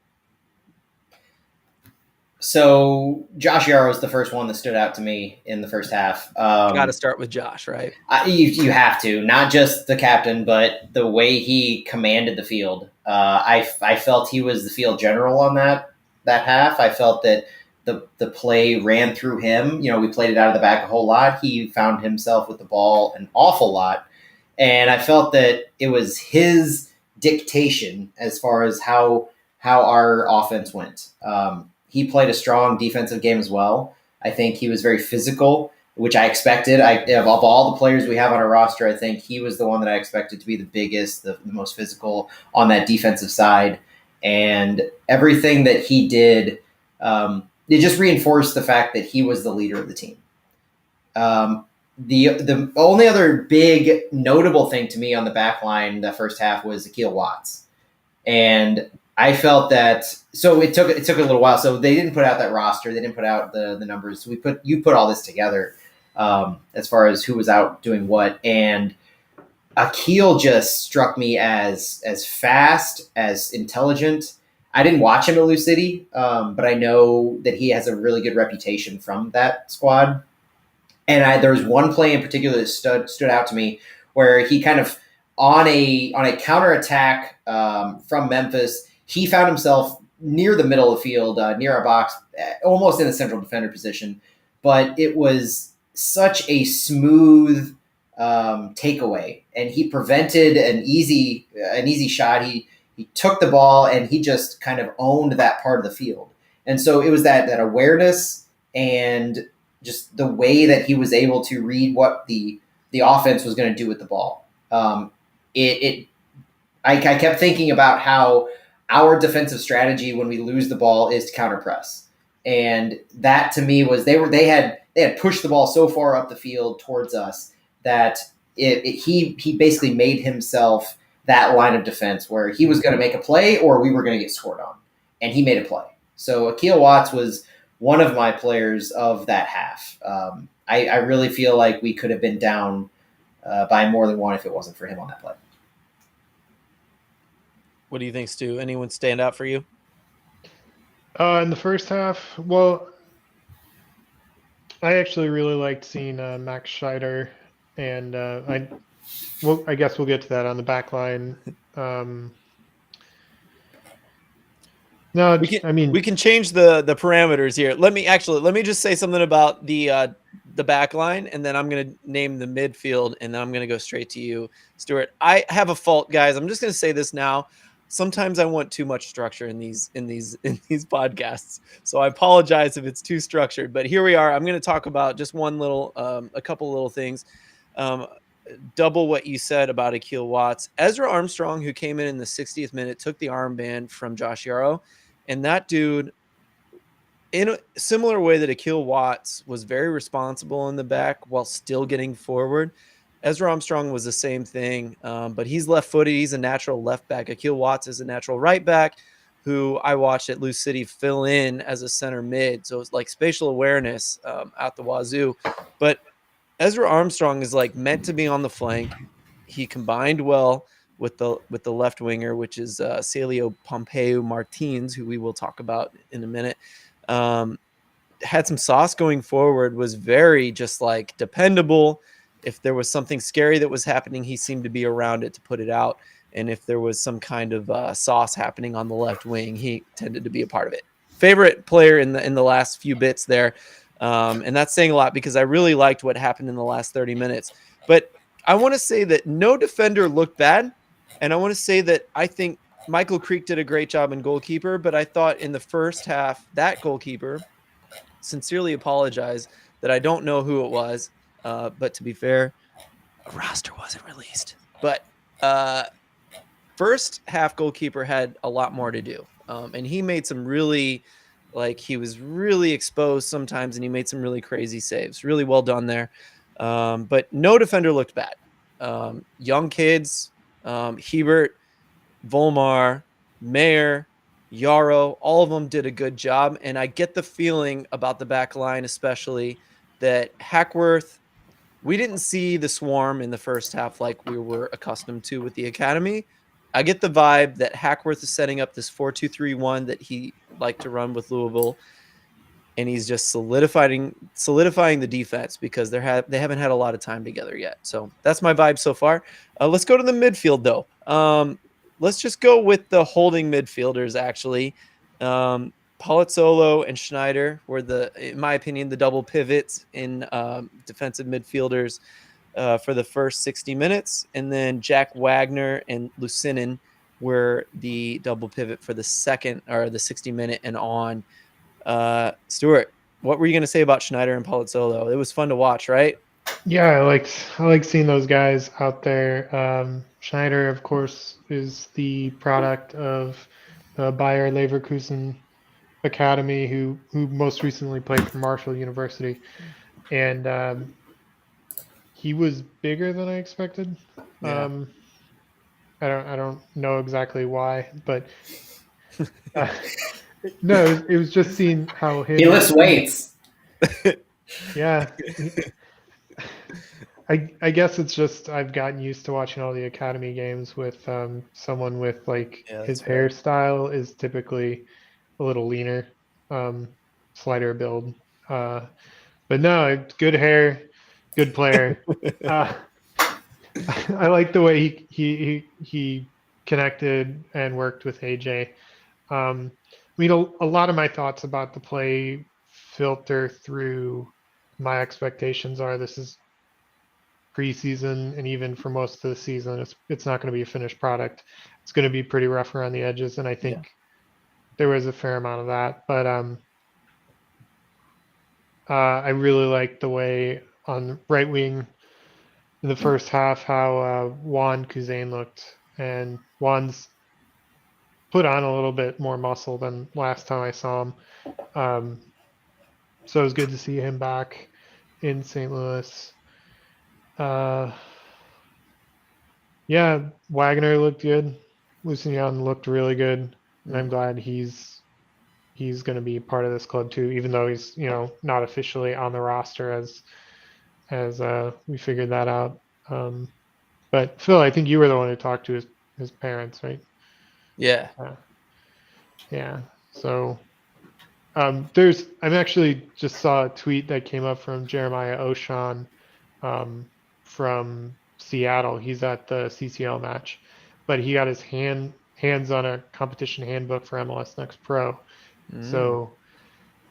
So Josh Yarrow was the first one that stood out to me in the first half. Got to start with Josh, right? You have to, not just the captain, but the way he commanded the field. I felt he was the field general on that half. I felt that the play ran through him. We played it out of the back a whole lot. He found himself with the ball an awful lot. And I felt that it was his dictation as far as how our offense went. He played a strong defensive game as well. I think he was very physical, which I expected. Of all the players we have on our roster, I think he was the one that I expected to be the biggest, the most physical on that defensive side. And everything that he did, it just reinforced the fact that he was the leader of the team. The only other big notable thing to me on the back line that first half was Akil Watts. And I felt that, so it took a little while. So they didn't put out that roster. They didn't put out the numbers. So you put all this together as far as who was out doing what. And Akil just struck me as fast, as intelligent. I didn't watch him at Lou City, but I know that he has a really good reputation from that squad. And there was one play in particular that stood out to me where he kind of on a counterattack from Memphis, he found himself near the middle of the field, near our box, almost in the central defender position. But it was such a smooth takeaway, and he prevented an easy shot. He took the ball and he just kind of owned that part of the field. And so it was that awareness and just the way that he was able to read what the offense was going to do with the ball. I kept thinking about how our defensive strategy when we lose the ball is to counter press. And that to me was they had pushed the ball so far up the field towards us that he basically made himself that line of defense where he was going to make a play or we were going to get scored on. And he made a play. So Akil Watts was one of my players of that half. I really feel like we could have been down by more than one if it wasn't for him on that play. What do you think, Stu? Anyone stand out for you? In the first half, well, I actually really liked seeing Max Scheider, and I guess we'll get to that on the back line. No, we can change the parameters here. Let me just say something about the back line, and then I'm going to name the midfield, and then I'm going to go straight to you, Stuart. I have a fault, guys. I'm just going to say this now. Sometimes I want too much structure in these podcasts, so I apologize if it's too structured. But here we are. I'm going to talk about just a couple little things. Double what you said about Akil Watts. Ezra Armstrong, who came in the 60th minute, took the armband from Josh Yarrow. And that dude, in a similar way that Akil Watts was very responsible in the back while still getting forward, Ezra Armstrong was the same thing, but he's left-footed. He's a natural left back. Akil Watts is a natural right back who I watched at Lou City fill in as a center mid. So it's like spatial awareness at the wazoo. But Ezra Armstrong is like meant to be on the flank. He combined well with the left winger, which is Celio Pompeu Martins, who we will talk about in a minute. Had some sauce going forward, was very just like dependable. If there was something scary that was happening, he seemed to be around it to put it out. And if there was some kind of sauce happening on the left wing, he tended to be a part of it. Favorite player in the last few bits there. And that's saying a lot because I really liked what happened in the last 30 minutes. But I want to say that no defender looked bad. And I want to say that I think Michael Creek did a great job in goalkeeper, but I thought in the first half, that goalkeeper, sincerely apologize that I don't know who it was. But to be fair, a roster wasn't released. But first half goalkeeper had a lot more to do. And he made some really, he was really exposed sometimes, and he made some really crazy saves. Really well done there. But no defender looked bad. Young kids, Hebert, Volmar, Mayer, Yarrow, all of them did a good job. And I get the feeling about the back line, especially, that Hackworth, we didn't see the swarm in the first half like we were accustomed to with the academy. I get the vibe that Hackworth is setting up this 4-2-3-1 that he liked to run with Louisville, and he's just solidifying the defense because they haven't had a lot of time together yet. So that's my vibe so far. Let's go to the midfield, though. Let's just go with the holding midfielders, actually. Palazzolo and Schneider were in my opinion, the double pivots in defensive midfielders for the first 60 minutes. And then Jack Wagner and Lucinin were the double pivot for the second or the 60-minute and on. Stuart, what were you going to say about Schneider and Palazzolo? It was fun to watch, right? Yeah, I like seeing those guys out there. Schneider, of course, is the product of Bayer Leverkusen academy who most recently played for Marshall University, and he was bigger than I expected. Yeah. I don't know exactly why, but uh, no, it was just seeing how He him. lifts weights. Yeah, I guess it's just I've gotten used to watching all the academy games with someone with like Yeah, his that's fair. hairstyle is typically a little leaner, um, slighter build. But no, good hair, good player. Uh, I like the way he connected and worked with AJ. I mean, a lot of my thoughts about the play filter through my expectations are this is preseason, and even for most of the season, it's not going to be a finished product. It's going to be pretty rough around the edges, and I Yeah. think there was a fair amount of that. But I really liked the way on right wing in the first half how Juan Kuzain looked, and Juan's put on a little bit more muscle than last time I saw him. So it was good to see him back in St. Louis. Yeah, Wagner looked good. Lucian looked really good, and I'm glad he's going to be part of this club too, even though he's not officially on the roster as we figured that out. But Phil, I think you were the one who talked to his parents, right? Yeah. Yeah. So I'm actually just saw a tweet that came up from Jeremiah Oshan from Seattle. He's at the CCL match, but he got his hands on a competition handbook for MLS Next Pro. So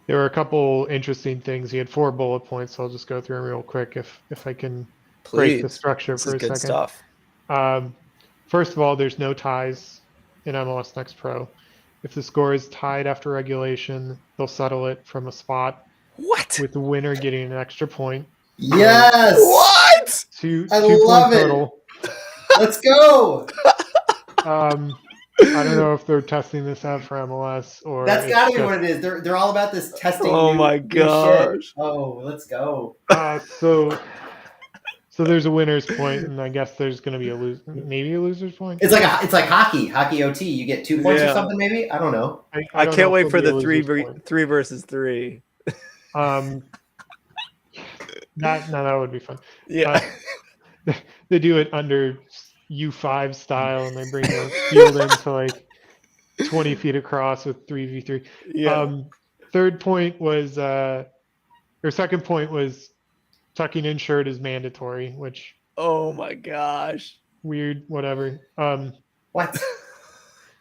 there were a couple interesting things. He had 4 bullet points. So I'll just go through them real quick if I can break the Please. structure This for is a good second. stuff. First of all, there's no ties in MLS Next Pro. If the score is tied after regulation, they'll settle it from a spot What? with the winner getting an extra point. Yes. What? Two I 2 love point it. total. Let's go. I don't know if they're testing this out for MLS or That's it's gotta be just, what it is. They're all about this testing Oh my new shit. gosh. Oh, let's go. so there's a winner's point, and I guess there's going to be maybe a loser's point. It's like hockey OT. You get 2 points or Yeah. something, maybe. I don't know. I don't know can't if wait there'll for be a the loser's point. 3 versus 3. That would be fun. Yeah. They do it under U5 style, and they bring the field into like 20 feet across with 3v3. Yeah. Third point was, or second point was tucking in shirt is mandatory, which Oh my gosh. weird, whatever. What?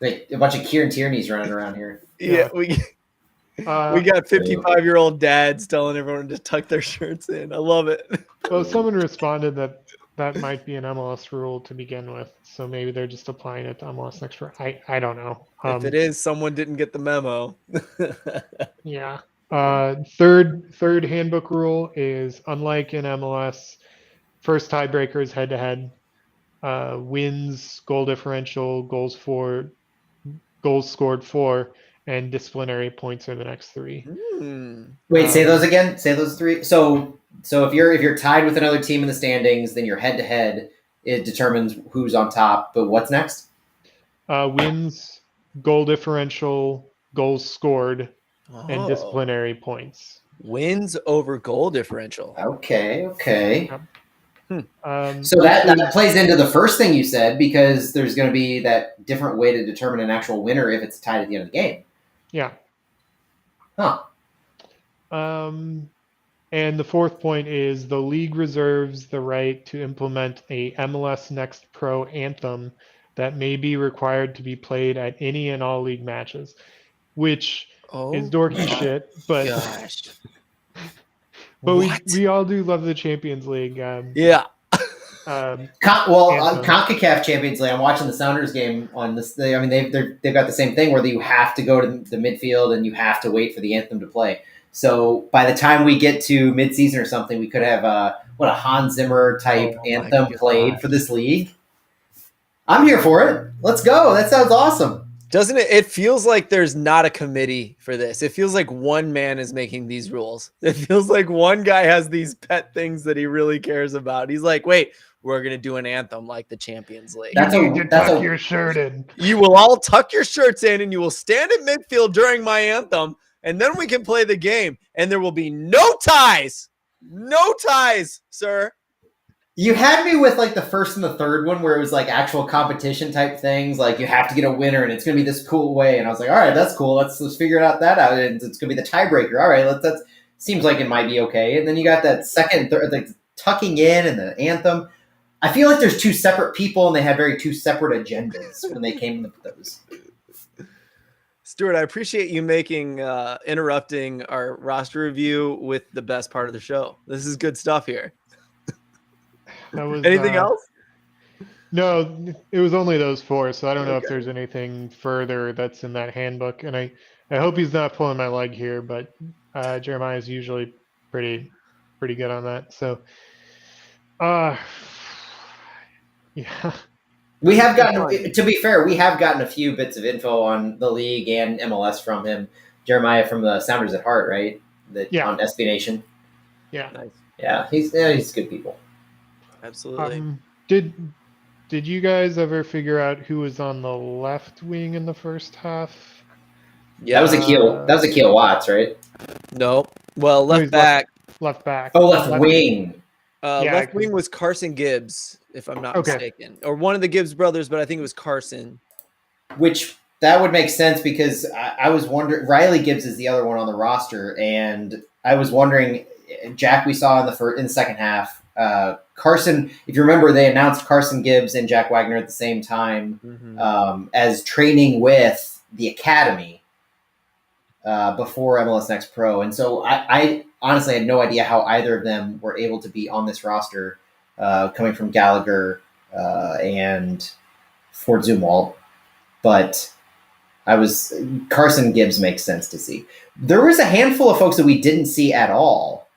Like a bunch of Kieran Tierney's running around here. Yeah, Yeah. we got 55-year-old dads telling everyone to tuck their shirts in. I love it. Well, someone responded that might be an MLS rule to begin with, so maybe they're just applying it to MLS Next Pro. I don't know. If it is, someone didn't get the memo. Yeah. Third handbook rule is, unlike in MLS, first tiebreaker is head to head. Wins, goal differential, goals scored for, and disciplinary points are the next 3. Wait, say those again. Say those 3. So if you're tied with another team in the standings, then you're head to head. It determines who's on top. But what's next? Wins, goal differential, goals scored, and disciplinary points. Wins over goal differential. Okay. Yep. So that plays into the first thing you said, because there's going to be that different way to determine an actual winner if it's tied at the end of the game. Yeah. Huh. And the fourth point is the league reserves the right to implement a MLS Next Pro anthem that may be required to be played at any and all league matches, which is dorky shit, but gosh. but we all do love the Champions League. Yeah. CONCACAF Champions League. I'm watching the Sounders game on this. I mean, they've got the same thing where you have to go to the midfield and you have to wait for the anthem to play. So by the time we get to midseason or something, we could have a Hans Zimmer type anthem played for this league. I'm here for it. Let's go. That sounds awesome. Doesn't it? It feels like there's not a committee for this. It feels like one man is making these rules. It feels like one guy has these pet things that he really cares about. He's like, wait, we're going to do an anthem like the Champions League. That's You need to tuck your shirt in. You will all tuck your shirts in and you will stand in midfield during my anthem, and then we can play the game. And there will be no ties. No ties, sir. You had me with like the first and the third one where it was like actual competition type things. Like you have to get a winner and it's going to be this cool way. And I was like, all right, that's cool. Let's figure that out. And it's going to be the tiebreaker. All right, that seems like it might be okay. And then you got that second, third, like tucking in and the anthem. I feel like there's two separate people and they had two separate agendas when they came with those. Stuart, I appreciate you interrupting our roster review with the best part of the show. This is good stuff here. That was, anything else? No, it was only those 4, so I don't know if there's anything further that's in that handbook. And I hope he's not pulling my leg here, but Jeremiah is usually pretty good on that. So, yeah. We have gotten, to be fair, we have gotten a few bits of info on the league and MLS from him. Jeremiah from the Sounders at Heart, right? On SB Nation. Yeah. Nice. Yeah, he's good people. Absolutely. Did you guys ever figure out who was on the left wing in the first half? Yeah, that was Akil Watts, right? No. Well, left back. Left back. Oh, left wing. Left wing was Carson Gibbs, if I'm not mistaken, or one of the Gibbs brothers, but I think it was Carson. Which that would make sense because I was wondering. Riley Gibbs is the other one on the roster, and I was wondering. Jack, we saw in the second half. Carson, if you remember, they announced Carson Gibbs and Jack Wagner at the same time as training with the academy before MLS Next Pro. And so I honestly had no idea how either of them were able to be on this roster coming from Gallagher and Fort Zumwalt. But Carson Gibbs makes sense to see. There was a handful of folks that we didn't see at all.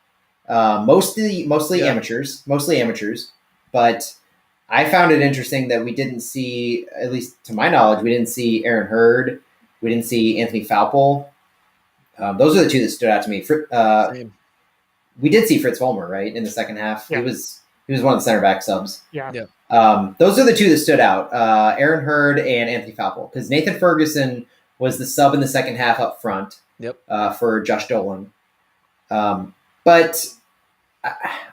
Mostly amateurs, but I found it interesting that we didn't see, at least to my knowledge, we didn't see Aaron Hurd. We didn't see Anthony Faupel. Those are the two that stood out to me. We did see Fritz Vollmer, right, in the second half. Yeah. He was one of the center back subs. Yeah. Those are the two that stood out, Aaron Hurd and Anthony Faupel, because Nathan Ferguson was the sub in the second half up front for Josh Dolan. But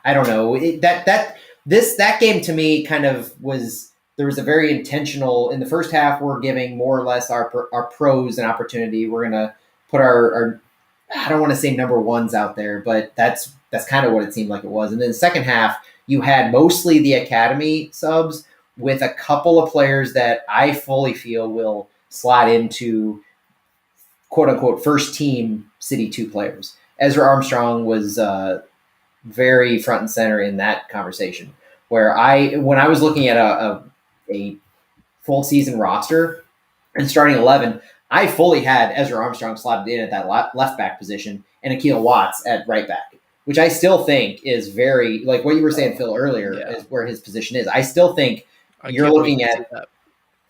I don't know that game to me kind of was, there was a very intentional, in the first half, we're giving more or less our pros an opportunity. We're going to put our I don't want to say number ones out there, but that's kind of what it seemed like it was. And then the second half, you had mostly the academy subs with a couple of players that I fully feel will slide into quote unquote first team City 2 players. Ezra Armstrong was very front and center in that conversation. Where when I was looking at a full season roster and starting 11, I fully had Ezra Armstrong slotted in at that left back position and Akil Watts at right back, which I still think is very, like what you were saying, Phil, earlier, is where his position is. I still think you're looking at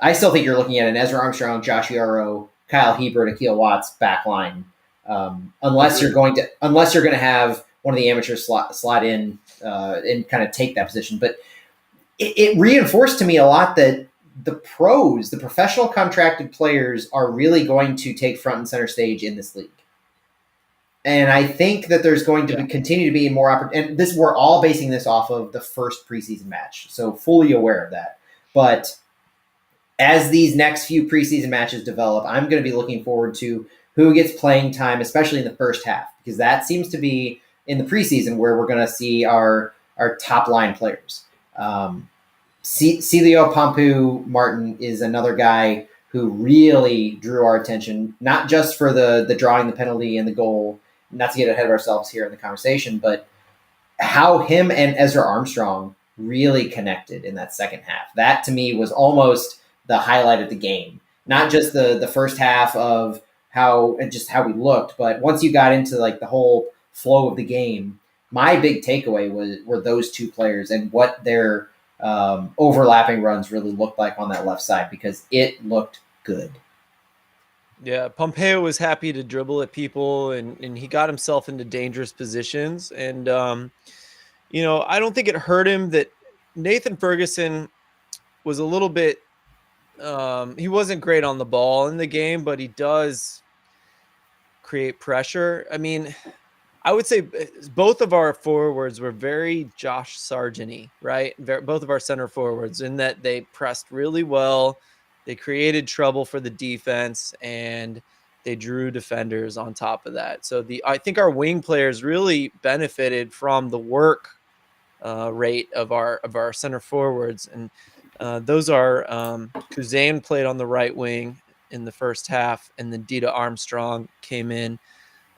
an Ezra Armstrong, Josh Yarrow, Kyle Hebert, Akil Watts back line. Unless you're going to have one of the amateurs slot in and kind of take that position. But it reinforced to me a lot that the pros, the professional contracted players, are really going to take front and center stage in this league. And I think that there's going to continue to be more opportunity. And we're all basing this off of the first preseason match, so fully aware of that. But as these next few preseason matches develop, I'm going to be looking forward to who gets playing time, especially in the first half, because that seems to be in the preseason where we're going to see our top line players. Celio Pompu Martin is another guy who really drew our attention, not just for the drawing the penalty and the goal, not to get ahead of ourselves here in the conversation, but how him and Ezra Armstrong really connected in that second half. That to me was almost the highlight of the game. Not just the first half of how we looked, but once you got into like the whole flow of the game, my big takeaway were those two players and what their overlapping runs really looked like on that left side, because it looked good. Yeah, Pompeo was happy to dribble at people, and he got himself into dangerous positions. And I don't think it hurt him that Nathan Ferguson was a little bit. He wasn't great on the ball in the game, but he does create pressure. I mean, I would say both of our forwards were very Josh Sargent-y, right? Both of our center forwards, in that they pressed really well, they created trouble for the defense, and they drew defenders on top of that. So I think our wing players really benefited from the work rate of our center forwards, and those are Kuzan played on the right wing in the first half, and then Dita Armstrong came in.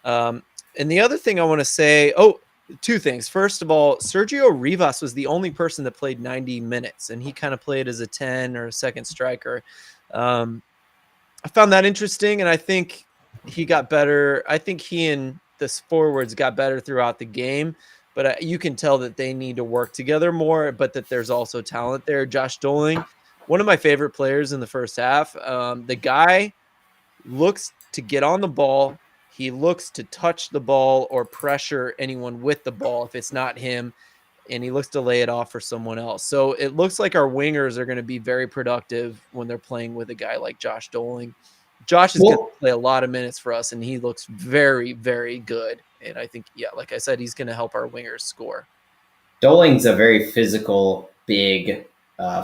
And the other thing I want to say, two things. First of all, Sergio Rivas was the only person that played 90 minutes, and he kind of played as a 10 or a second striker. I found that interesting, and I think he got better. I think he and the forwards got better throughout the game, but you can tell that they need to work together more, but that there's also talent there. Josh Doling, one of my favorite players in the first half. The guy looks to get on the ball. He looks to touch the ball or pressure anyone with the ball if it's not him, and he looks to lay it off for someone else. So it looks like our wingers are going to be very productive when they're playing with a guy like Josh Doling. Josh is going to play a lot of minutes for us, and he looks very, very good. And I think, like I said, he's going to help our wingers score. Doling's a very physical, big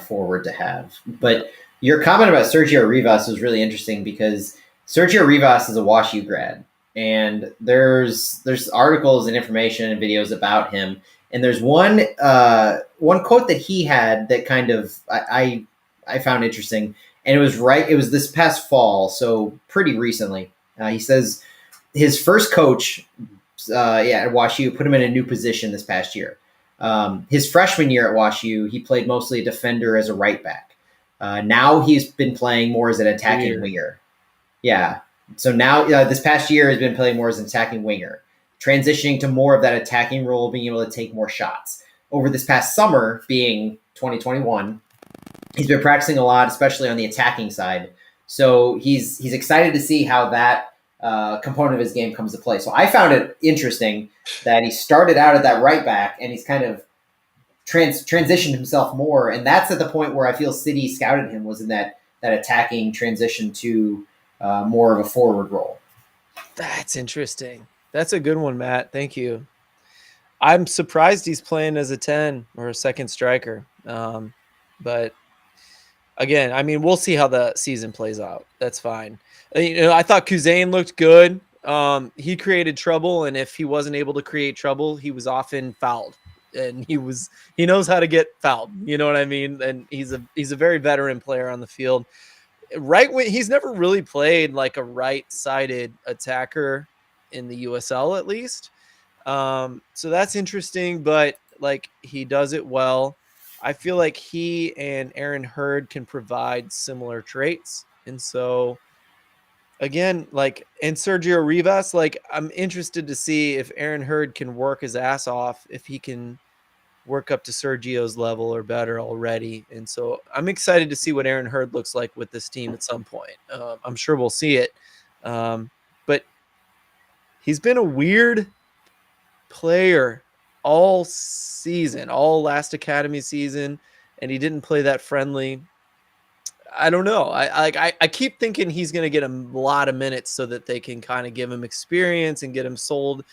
forward to have. But your comment about Sergio Rivas was really interesting because Sergio Rivas is a WashU grad, and there's articles and information and videos about him. And there's one quote that he had that kind of I found interesting, and it was this past fall, so pretty recently. He says his first coach, at WashU, put him in a new position this past year. His freshman year at WashU, he played mostly a defender as a right back. Now he's been playing more as an attacking winger. Yeah. So now this past year has been playing more as an attacking winger, transitioning to more of that attacking role, being able to take more shots. Over this past summer, being 2021, he's been practicing a lot, especially on the attacking side. So he's excited to see how that component of his game comes to play. So I found it interesting that he started out at that right back, and he's kind of transitioned himself more. And that's at the point where I feel City scouted him, was in that attacking transition to more of a forward role. That's interesting. That's a good one, Matt. Thank you. I'm surprised he's playing as a 10 or a second striker. But again, I mean, we'll see how the season plays out. That's fine. I thought Kuzan looked good. He created trouble, and if he wasn't able to create trouble, he was often fouled. And he knows how to get fouled. You know what I mean? And he's a very veteran player on the field. Right wing, he's never really played like a right-sided attacker in the USL, at least. So that's interesting, but like, he does it well. I feel like he and Aaron Hurd can provide similar traits. And so again, and Sergio Rivas, I'm interested to see if Aaron Hurd can work his ass off, if he can work up to Sergio's level or better already. And so I'm excited to see what Aaron Hurd looks like with this team at some point. I'm sure we'll see it. But he's been a weird player all season, all last academy season, and he didn't play that friendly. I don't know. I keep thinking he's going to get a lot of minutes so that they can kind of give him experience and get him sold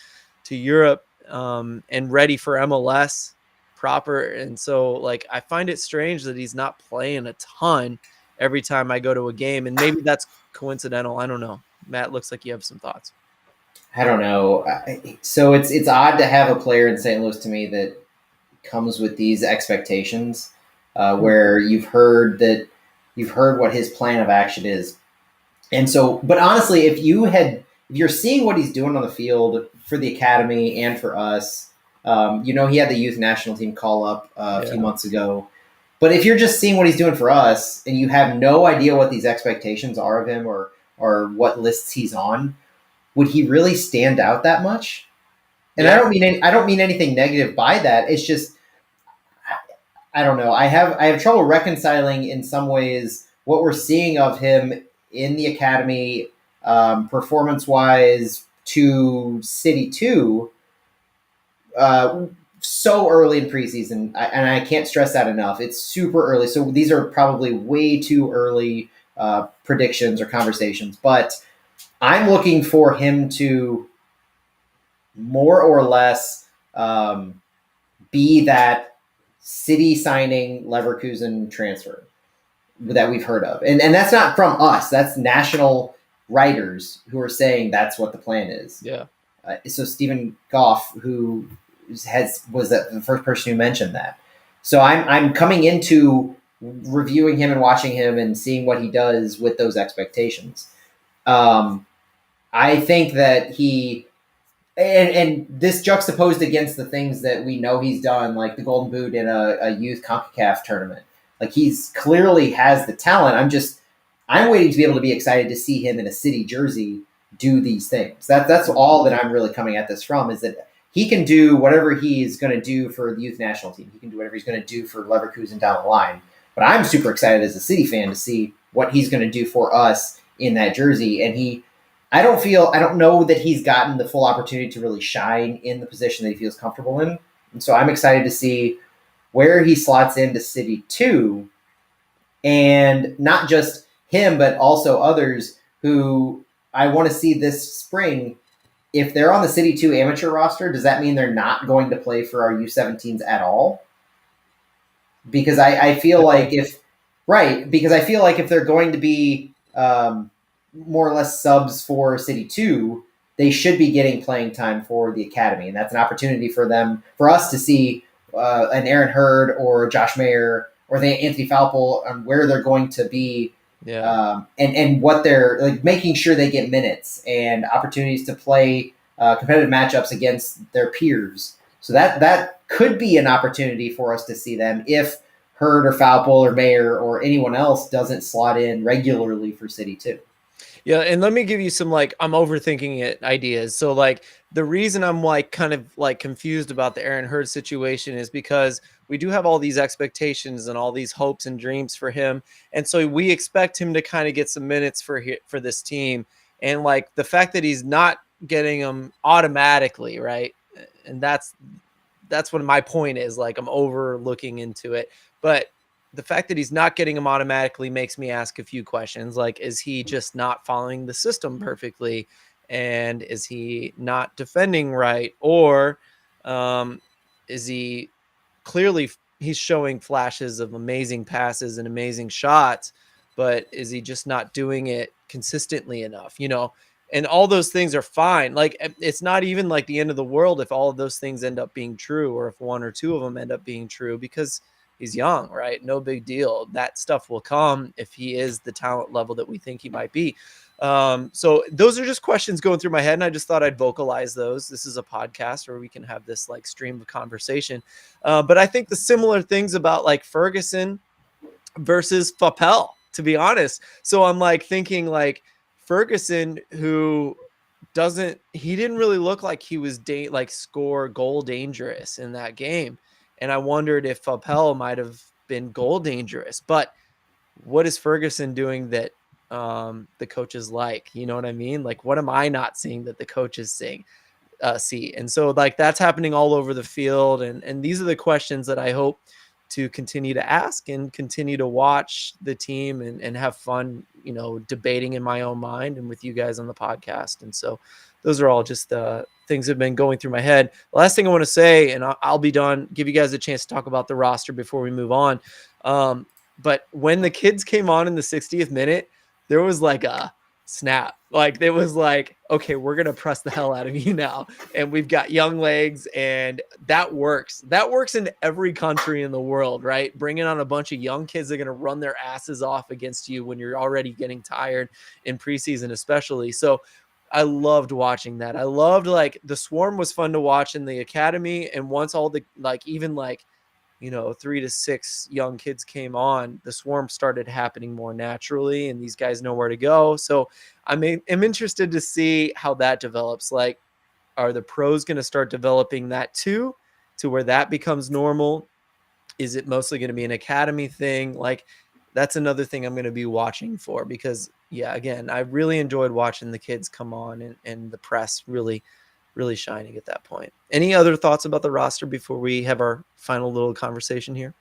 to Europe and ready for MLS proper. And so I find it strange that he's not playing a ton every time I go to a game, and maybe that's coincidental. I don't know. Matt, looks like you have some thoughts. I don't know. So it's odd to have a player in St. Louis, to me, that comes with these expectations, where you've heard what his plan of action is. And so, but honestly, if you're seeing what he's doing on the field for the academy and for us, he had the youth national team call up a few months ago. But if you're just seeing what he's doing for us and you have no idea what these expectations are of him or what lists he's on, would he really stand out that much? And yeah. I don't mean anything negative by that. It's just, I don't know. I have trouble reconciling in some ways what we're seeing of him in the academy performance-wise to City 2 so early in preseason, and I can't stress that enough. It's super early, so these are probably way too early predictions or conversations. But I'm looking for him to more or less be that City signing Leverkusen transfer that we've heard of, and that's not from us. That's national writers who are saying that's what the plan is. Yeah. So Stephen Goff, who was the first person who mentioned that. So I'm coming into reviewing him and watching him and seeing what he does with those expectations. I think that and this juxtaposed against the things that we know he's done, like the Golden Boot in a youth CONCACAF tournament. Like he's clearly has the talent. I'm waiting to be able to be excited to see him in a City jersey do these things. That's all that I'm really coming at this from, is that he can do whatever he's going to do for the youth national team. He can do whatever he's going to do for Leverkusen down the line. But I'm super excited as a City fan to see what he's going to do for us in that jersey. And I don't know that he's gotten the full opportunity to really shine in the position that he feels comfortable in. And so I'm excited to see where he slots into City 2, and not just him, but also others who I want to see this spring. If they're on the City 2 amateur roster, does that mean they're not going to play for our U17s at all? Because I feel like if they're going to be more or less subs for City 2, they should be getting playing time for the academy. And that's an opportunity for us to see an Aaron Hurd or Josh Mayer or Anthony Falpel on where they're going to be. Yeah. And what they're like, making sure they get minutes and opportunities to play competitive matchups against their peers. So that could be an opportunity for us to see them if Hurd or Falpel or Mayer or anyone else doesn't slot in regularly for City 2. Yeah, and let me give you some I'm overthinking it ideas. So the reason I'm kind of confused about the Aaron Hurd situation is because we do have all these expectations and all these hopes and dreams for him, and so we expect him to kind of get some minutes for this team, and the fact that he's not getting them automatically, right? And that's what my point is. I'm overlooking into it, but the fact that he's not getting them automatically makes me ask a few questions. Is he just not following the system perfectly? And is he not defending right? Or is he clearly he's showing flashes of amazing passes and amazing shots, but is he just not doing it consistently enough? And all those things are fine. It's not even the end of the world if all of those things end up being true, or if one or two of them end up being true, because he's young, right? No big deal. That stuff will come if he is the talent level that we think he might be. So those are just questions going through my head, and I just thought I'd vocalize those. This is a podcast where we can have this stream of conversation. But I think the similar things about Ferguson versus Fapel, to be honest. So I'm thinking Ferguson, who he didn't really look like he was score goal dangerous in that game. And I wondered if Fapel might have been goal dangerous. But what is Ferguson doing that the coaches like? You know what I mean? What am I not seeing that the coaches see? And so that's happening all over the field. And these are the questions that I hope to continue to ask and continue to watch the team and have fun, debating in my own mind and with you guys on the podcast. And so those are all just things that have been going through my head. The last thing I want to say, and I'll be done, give you guys a chance to talk about the roster before we move on. But when the kids came on in the 60th minute, there was a snap. It was okay, we're going to press the hell out of you now. And we've got young legs, and that works. That works in every country in the world, right? Bringing on a bunch of young kids that are going to run their asses off against you when you're already getting tired in preseason, especially. So I loved watching that. I loved the Swarm was fun to watch in the academy. And once all the even 3 to 6 young kids came on, the Swarm started happening more naturally, and these guys know where to go. So I'm interested to see how that develops. Are the pros going to start developing that too, to where that becomes normal? Is it mostly going to be an academy thing? that's another thing I'm going to be watching for, because yeah, again, I really enjoyed watching the kids come on and the press really shining at that point. Any other thoughts about the roster before we have our final little conversation here?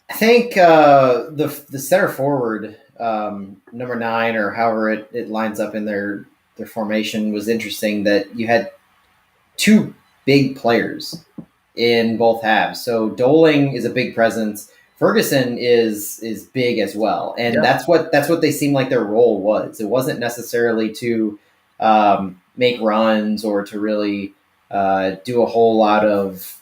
I think the center forward, number 9, or however it lines up in their formation, was interesting. That you had 2 big players in both halves. So Doling is a big presence. Ferguson is big as well, and that's what they seemed like their role was. It wasn't necessarily to make runs or to really do a whole lot of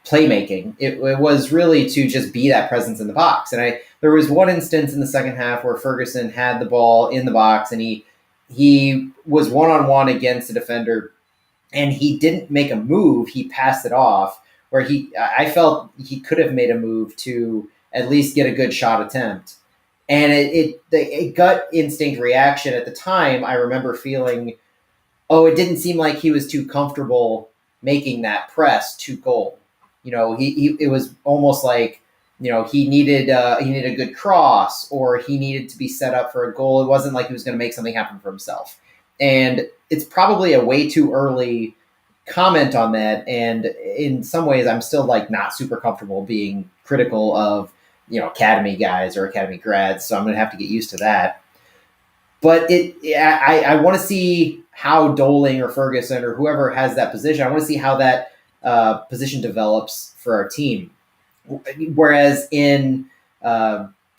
playmaking. It was really to just be that presence in the box. And there was one instance in the second half where Ferguson had the ball in the box, and he was one-on-one against a defender, and he didn't make a move. He passed it off, where I felt he could have made a move to at least get a good shot attempt. And the gut instinct reaction at the time, I remember feeling, oh, it didn't seem like he was too comfortable making that press to goal. It was almost like, he needed a good cross, or he needed to be set up for a goal. It wasn't like he was going to make something happen for himself. And it's probably a way too early comment on that. And in some ways, I'm still not super comfortable being critical of, academy guys or academy grads. So I'm going to have to get used to that. But I want to see how Doling or Ferguson or whoever has that position, I want to see how that position develops for our team. Whereas in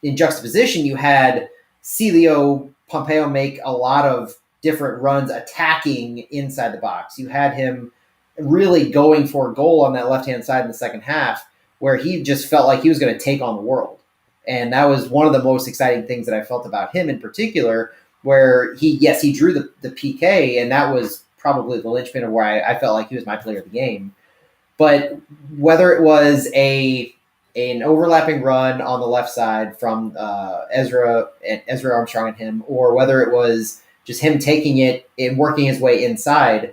juxtaposition, you had Celio Pompeo make a lot of different runs attacking inside the box. You had him really going for a goal on that left-hand side in the second half, where he just felt like he was going to take on the world. And that was one of the most exciting things that I felt about him in particular, where he drew the PK, and that was probably the linchpin of where I felt like he was my player of the game. But whether it was an overlapping run on the left side from Ezra Armstrong and him, or whether it was just him taking it and working his way inside,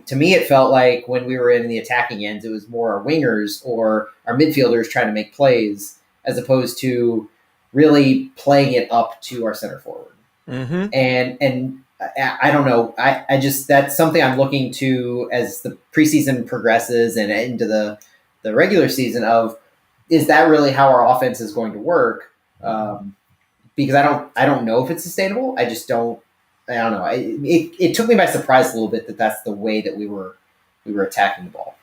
to me it felt like when we were in the attacking ends, it was more our wingers or our midfielders trying to make plays, as opposed to really playing it up to our center forward. Mm-hmm. And I don't know. I just, that's something I'm looking to as the preseason progresses and into the regular season of, is that really how our offense is going to work? Because I don't know if it's sustainable. I don't know. It took me by surprise a little bit that that's the way that we were attacking the ball.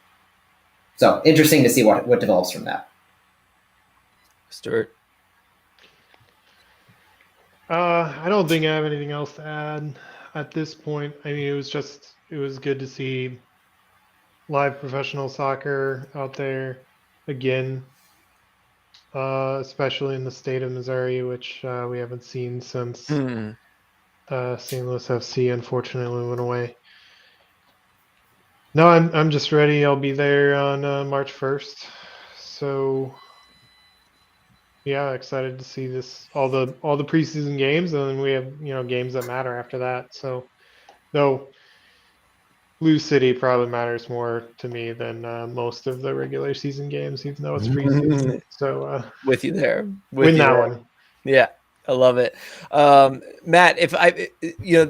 So interesting to see what develops from that. Stuart. I don't think I have anything else to add at this point. I mean, it was good to see live professional soccer out there again, especially in the state of Missouri, which we haven't seen since St. Louis FC unfortunately went away. No, I'm just ready. I'll be there on March 1st. So yeah, excited to see all the preseason games, and then we have games that matter after that. So though Blue City probably matters more to me than most of the regular season games, even though it's preseason. So with you there. Win that one. Yeah, I love it. Matt, if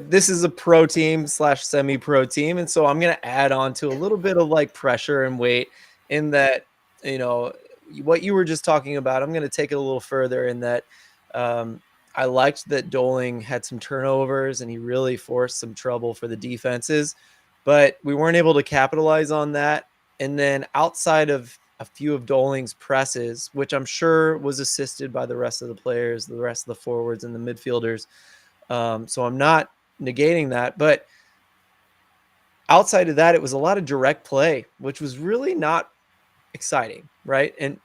this is a pro team / semi-pro team, and so I'm going to add on to a little bit of pressure and weight in that, what you were just talking about. I'm going to take it a little further in that I liked that Doling had some turnovers and he really forced some trouble for the defenses, but we weren't able to capitalize on that. And then outside of a few of Doling's presses, which I'm sure was assisted by the rest of the players, the rest of the forwards and the midfielders. So I'm not negating that, but outside of that, it was a lot of direct play, which was really not exciting, right? And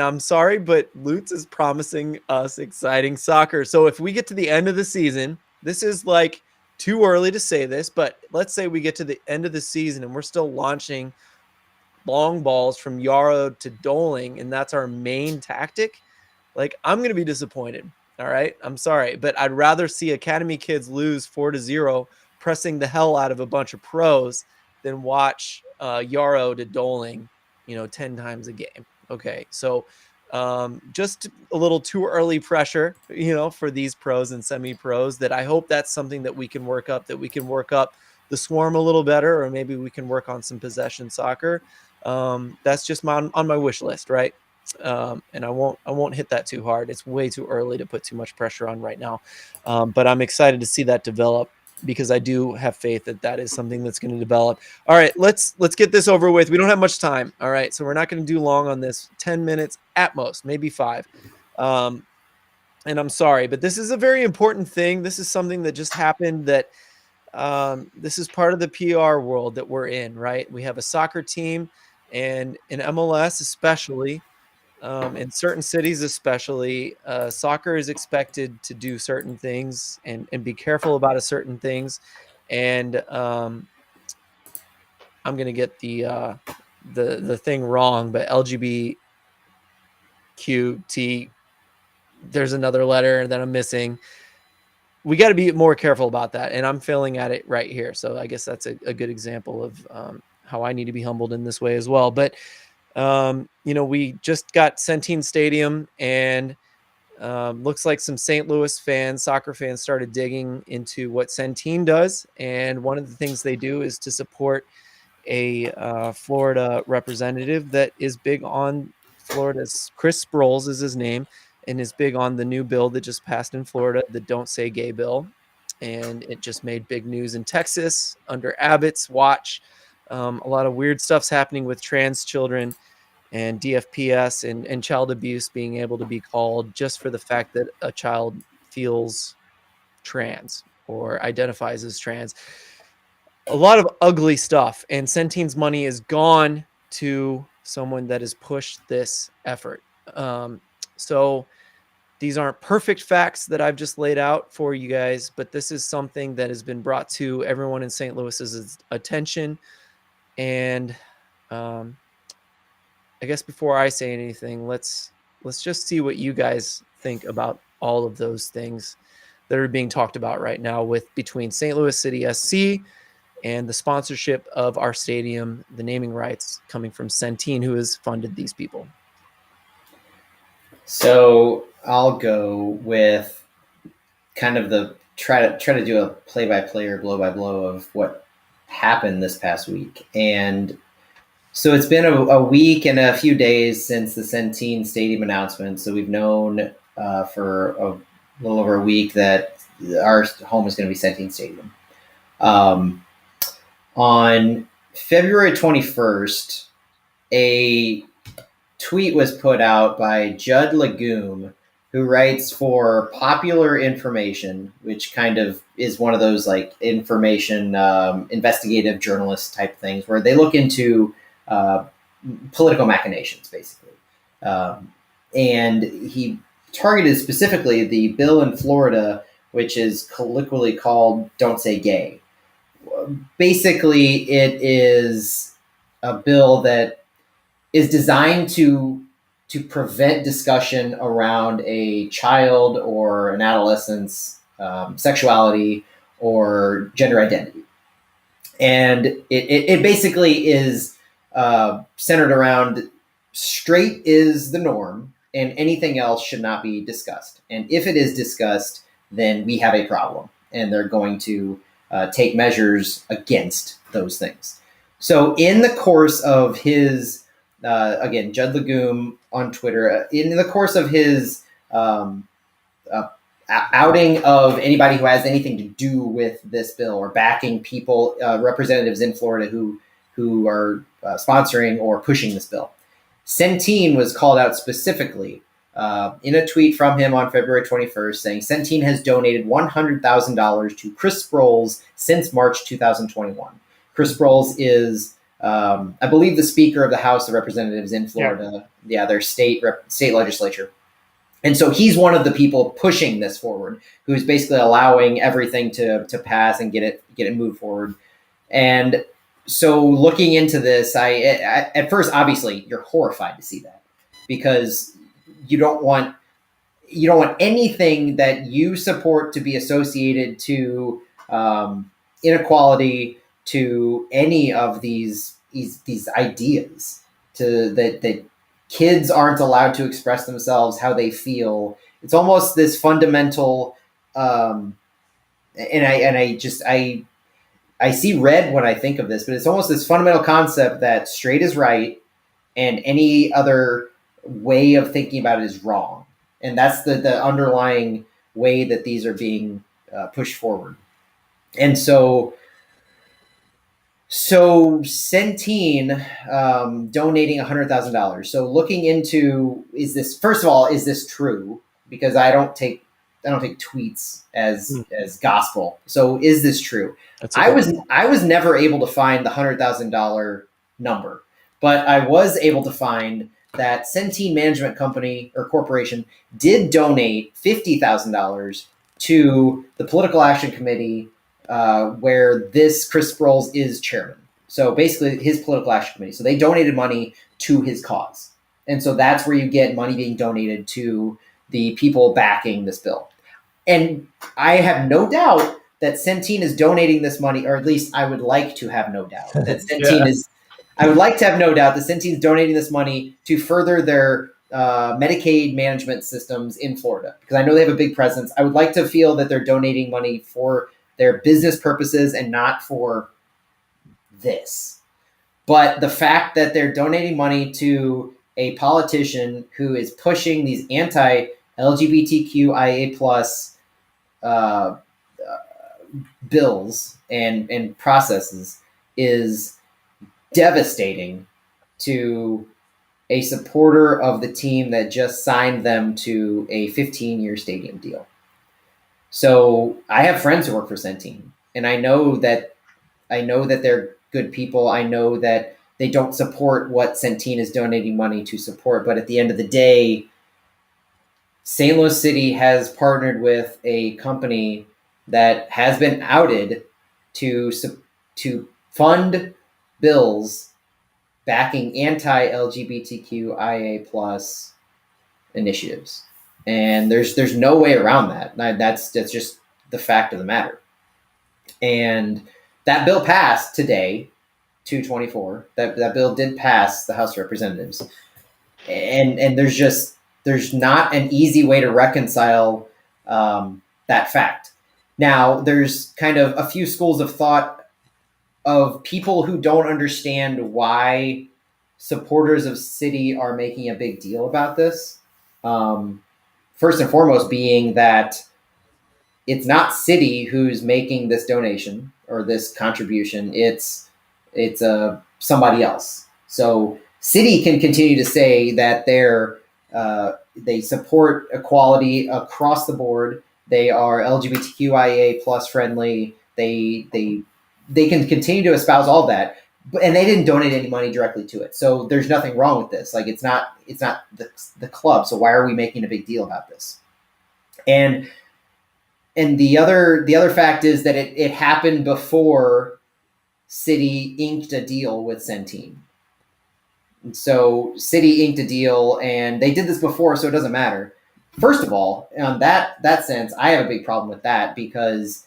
I'm sorry, but Lutz is promising us exciting soccer. So if we get to the end of the season, this is too early to say this, but let's say we get to the end of the season and we're still launching long balls from Yarrow to Doling, and that's our main tactic. I'm going to be disappointed. All right. I'm sorry, but I'd rather see academy kids lose 4-0, pressing the hell out of a bunch of pros, than watch Yarrow to Doling 10 times a game. Okay, so just a little too early pressure, for these pros and semi-pros. That I hope that's something that we can work up. That we can work up the swarm a little better, or maybe we can work on some possession soccer. That's just on my wish list, right? And I won't hit that too hard. It's way too early to put too much pressure on right now. But I'm excited to see that develop, because I do have faith that that is something that's going to develop. All right, let's get this over with. We don't have much time. All right, so we're not going to do long on this. 10 minutes at most, maybe 5. And I'm sorry, but this is a very important thing. This is something that just happened. That this is part of the PR world that we're in, right? We have a soccer team, and in MLS especially, in certain cities especially, soccer is expected to do certain things and be careful about a certain things. And I'm gonna get the thing wrong, but LGBTQT. There's another letter that I'm missing. We got to be more careful about that, and I'm failing at it right here. So I guess that's a good example of how I need to be humbled in this way as well. But we just got Centene Stadium, and looks like some St. Louis fans, soccer fans, started digging into what Centene does, and one of the things they do is to support a Florida representative that is big on Florida's. Chris Sproles is his name, and is big on the new bill that just passed in Florida, the Don't Say Gay bill. And it just made big news in Texas under Abbott's watch. A lot of weird stuff's happening with trans children and DFPS and child abuse being able to be called just for the fact that a child feels trans or identifies as trans. A lot of ugly stuff, and Centene's money is gone to someone that has pushed this effort. So these aren't perfect facts that I've just laid out for you guys, but this is something that has been brought to everyone in St. Louis's attention. And I guess before I say anything, let's just see what you guys think about all of those things that are being talked about right now between St. Louis City SC and the sponsorship of our stadium, the naming rights coming from Centene, who has funded these people. So I'll go with kind of the try to do a play-by-play or blow-by-blow of what happened this past week. And so it's been a week and a few days since the Centene Stadium announcement. So we've known for a little over a week that our home is going to be Centene Stadium. On February 21st, a tweet was put out by Judd Legume, who writes for Popular Information, which kind of is one of those like information investigative journalist type things where they look into political machinations, basically. And he targeted specifically the bill in Florida, which is colloquially called Don't Say Gay. Basically, it is a bill that is designed to prevent discussion around a child or an adolescent's sexuality or gender identity. And it basically is centered around straight is the norm and anything else should not be discussed. And if it is discussed, then we have a problem, and they're going to take measures against those things. So in the course of his, again, Judd Legume on Twitter, in the course of his outing of anybody who has anything to do with this bill or backing people, representatives in Florida who are sponsoring or pushing this bill, Centene was called out specifically in a tweet from him on February 21st, saying Centene has donated $100,000 to Chris Sproles since March 2021. Chris Sproles is, I believe, the Speaker of the House of Representatives in Florida. Yeah, their state legislature. And so he's one of the people pushing this forward, who's basically allowing everything to pass and get it moved forward. And so looking into this, I at first, obviously, you're horrified to see that, because you don't want anything that you support to be associated to inequality, to any of these ideas that kids aren't allowed to express themselves how they feel. It's almost this fundamental, I see red when I think of this, but it's almost this fundamental concept that straight is right and any other way of thinking about it is wrong. And that's the underlying way that these are being pushed forward. And so Centene donating $100,000. So looking into, is this true? Because I don't take tweets as gospel. So is this true? I was never able to find the $100,000 number, but I was able to find that Centene Management Company or Corporation did donate $50,000 to the Political Action Committee, where Chris Sproles is chairman. So basically his political action committee. So they donated money to his cause. And so that's where you get money being donated to the people backing this bill. And I have no doubt that Centene is donating this money, or at least I would like to have no doubt that Centene is, I would like to have no doubt that Centene is donating this money to further their Medicaid management systems in Florida, because I know they have a big presence. I would like to feel that they're donating money for their business purposes and not for this. But the fact that they're donating money to a politician who is pushing these anti-LGBTQIA plus bills and processes is devastating to a supporter of the team that just signed them to a 15-year stadium deal. So I have friends who work for Centene, and I know that they're good people. I know that they don't support what Centene is donating money to support. But at the end of the day, St. Louis City has partnered with a company that has been outed to fund bills backing anti-LGBTQIA plus initiatives. And there's no way around that. That's just the fact of the matter. And that bill passed today, 224. That bill did pass the House of Representatives. And there's not an easy way to reconcile that fact. Now, there's kind of a few schools of thought of people who don't understand why supporters of City are making a big deal about this. First and foremost being that it's not City who's making this donation or this contribution. It's somebody else. So City can continue to say that they support equality across the board. They are LGBTQIA plus friendly. They can continue to espouse all that, and they didn't donate any money directly to it. So there's nothing wrong with this. Like it's not the club. So why are we making a big deal about this? And the other fact is that it happened before City inked a deal with Centene. And so City inked a deal, and they did this before, so it doesn't matter. First of all, on that sense, I have a big problem with that, because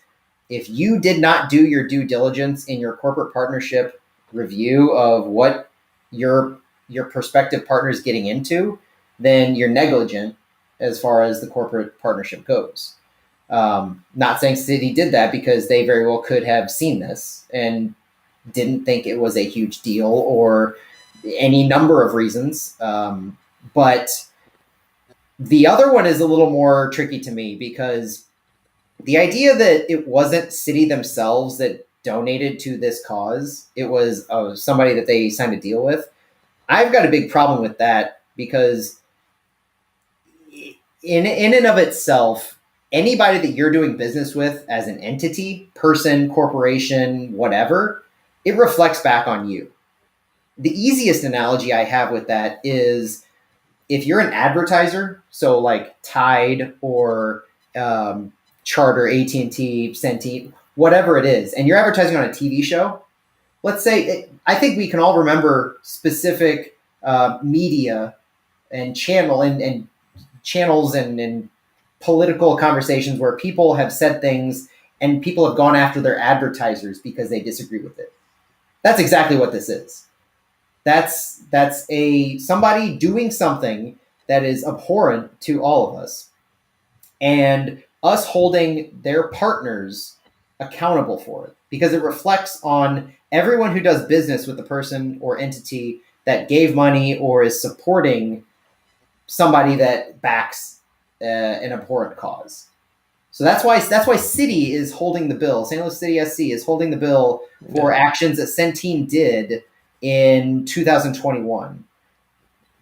if you did not do your due diligence in your corporate partnership review of what your prospective partner is getting into, then you're negligent as far as the corporate partnership goes. Not saying City did that, because they very well could have seen this and didn't think it was a huge deal, or any number of reasons. But the other one is a little more tricky to me, because the idea that it wasn't City themselves that donated to this cause, it was somebody that they signed a deal with. I've got a big problem with that, because in and of itself, anybody that you're doing business with as an entity, person, corporation, whatever, it reflects back on you. The easiest analogy I have with that is if you're an advertiser, so like Tide or Charter, AT&T, Centene, whatever it is, and you're advertising on a TV show, let's say, I think we can all remember specific media and channels and political conversations where people have said things and people have gone after their advertisers because they disagree with it. That's exactly what this is. that's somebody doing something that is abhorrent to all of us, and us holding their partners accountable for it, because it reflects on everyone who does business with the person or entity that gave money or is supporting somebody that backs an abhorrent cause. So that's why City is holding the bill. St. Louis City SC is holding the bill for actions that Centene did in 2021,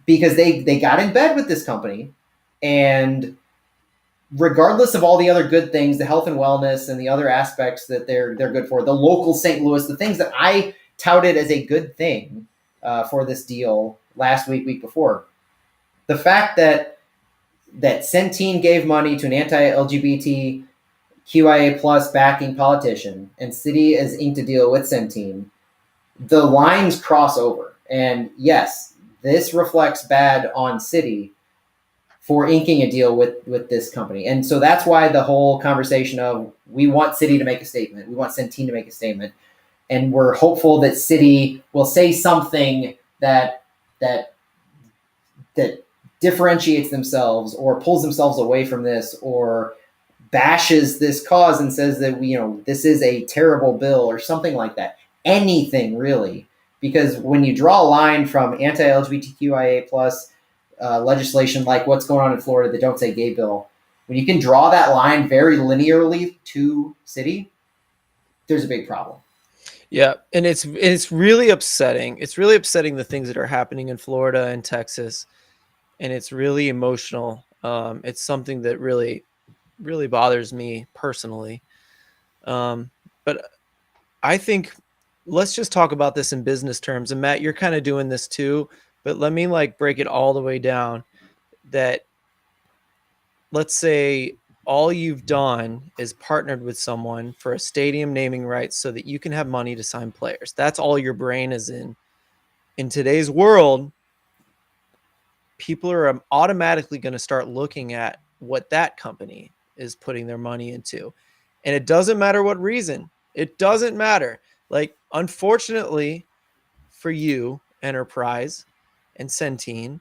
because they got in bed with this company, and regardless of all the other good things, the health and wellness and the other aspects that they're good for, the local St. Louis, the things that I touted as a good thing for this deal last week before, the fact that Centene gave money to an anti-LGBT QIA plus backing politician, and City has inked a deal with Centene, the lines cross over. And yes, this reflects bad on City for inking a deal with this company. And so that's why the whole conversation of, we want City to make a statement, we want Centene to make a statement, and we're hopeful that City will say something that differentiates themselves or pulls themselves away from this, or bashes this cause and says that this is a terrible bill or something like that. Anything really, because when you draw a line from anti-LGBTQIA plus legislation like what's going on in Florida that don't say gay bill, when you can draw that line very linearly to City, there's a big problem. Yeah, and it's really upsetting. It's really upsetting, the things that are happening in Florida and Texas, and it's really emotional. It's something that really bothers me personally. But I think let's just talk about this in business terms. And Matt, you're kind of doing this too, but let me break it all the way down. That, let's say all you've done is partnered with someone for a stadium naming rights so that you can have money to sign players. That's all your brain is in. In today's world, people are automatically going to start looking at what that company is putting their money into. And it doesn't matter what reason. It doesn't matter. Unfortunately for you, Enterprise and Centene,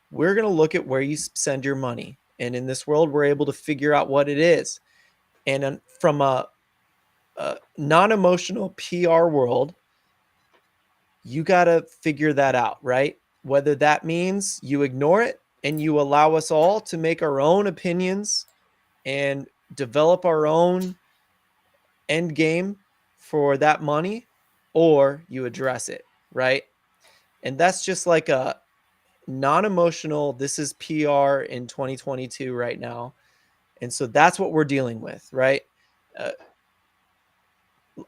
we're going to look at where you send your money. And in this world, we're able to figure out what it is. And from a non-emotional PR world, you got to figure that out, right? Whether that means you ignore it and you allow us all to make our own opinions and develop our own end game for that money, or you address it, right? And that's just like a non-emotional, this is PR in 2022 right now. And so that's what we're dealing with, right?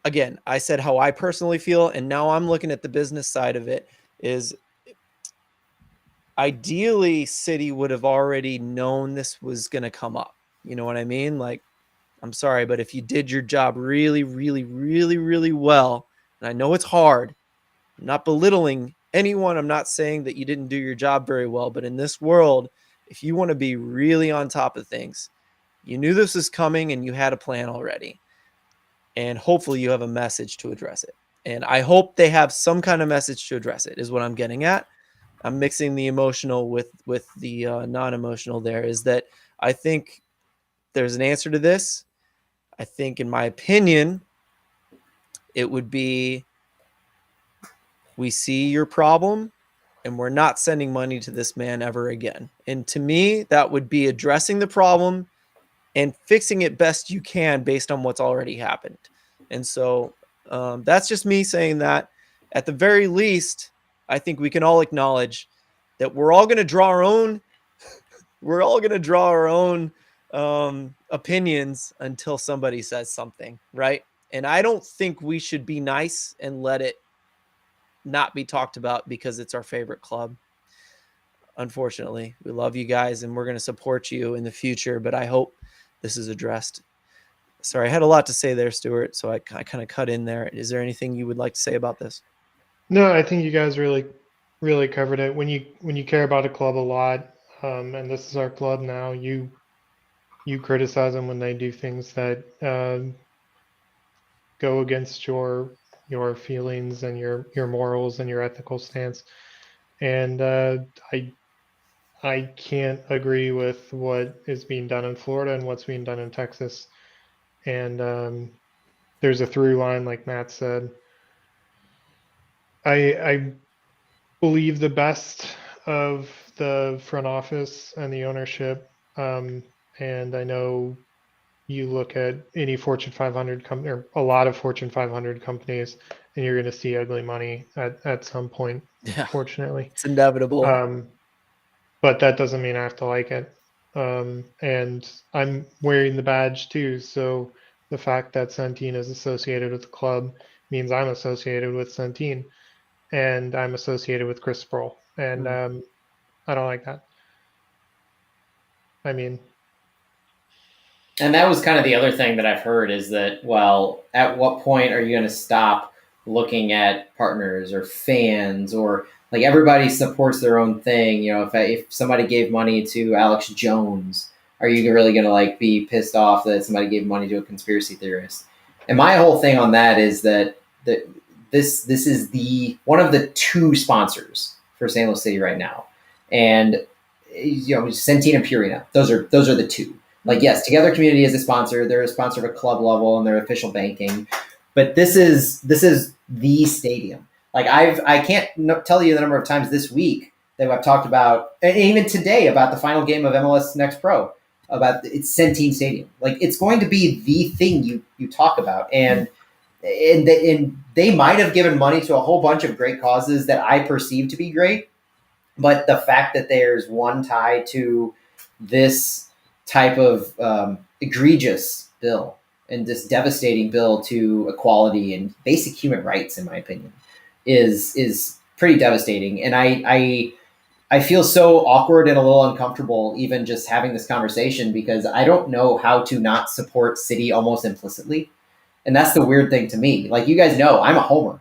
Again, I said how I personally feel, and now I'm looking at the business side of it. Is ideally City would have already known this was going to come up. You know what I mean? I'm sorry, but if you did your job really, really, really, really well, and I know it's hard, I'm not belittling anyone. I'm not saying that you didn't do your job very well, but in this world, if you want to be really on top of things, you knew this was coming and you had a plan already. And hopefully you have a message to address it. And I hope they have some kind of message to address it, is what I'm getting at. I'm mixing the emotional with the non-emotional there, is that I think there's an answer to this. I think, in my opinion, it would be, we see your problem and we're not sending money to this man ever again. And to me, that would be addressing the problem and fixing it best you can based on what's already happened. And so that's just me saying that. At the very least, I think we can all acknowledge that we're all going to draw our own opinions until somebody says something, right? And I don't think we should be nice and let it not be talked about because it's our favorite club. Unfortunately, we love you guys and we're going to support you in the future, but I hope this is addressed. Sorry, I had a lot to say there, Stuart, so I kind of cut in there. Is there anything you would like to say about this? No, I think you guys really covered it. When you care about a club a lot, and this is our club now, you criticize them when they do things that go against your your feelings and your morals and your ethical stance. And I can't agree with what is being done in Florida and what's being done in Texas. And there's a through line, like Matt said. I believe the best of the front office and the ownership. And I know you look at any Fortune 500 company or a lot of Fortune 500 companies, and you're going to see ugly money at some point, Yeah, fortunately. it's inevitable. But that doesn't mean I have to like it. And I'm wearing the badge too. So the fact that Centene is associated with the club means I'm associated with Centene, and I'm associated with Chris Sproul. And I don't like that. I mean, And that was kind of the other thing that I've heard is that, well, at what point are you going to stop looking at partners or fans, or like everybody supports their own thing? You know, if somebody gave money to Alex Jones, are you really going to like be pissed off that somebody gave money to a conspiracy theorist? And my whole thing on that is that this is the one of the two sponsors for St. Louis City right now, and Centene and Purina. Those are the two. Like, yes, Together Community is a sponsor. They're a sponsor of a club level and they're official banking. But this is the stadium. Like I can't tell you the number of times this week that I've talked about, and even today about the final game of MLS Next Pro, about it's Centene Stadium. Like it's going to be the thing you talk about, and they might have given money to a whole bunch of great causes that I perceive to be great, but the fact that there's one tie to this type of egregious bill and this devastating bill to equality and basic human rights, in my opinion, is pretty devastating. And I feel so awkward and a little uncomfortable even just having this conversation because I don't know how to not support City almost implicitly. And that's the weird thing to me. Like you guys know, I'm a homer.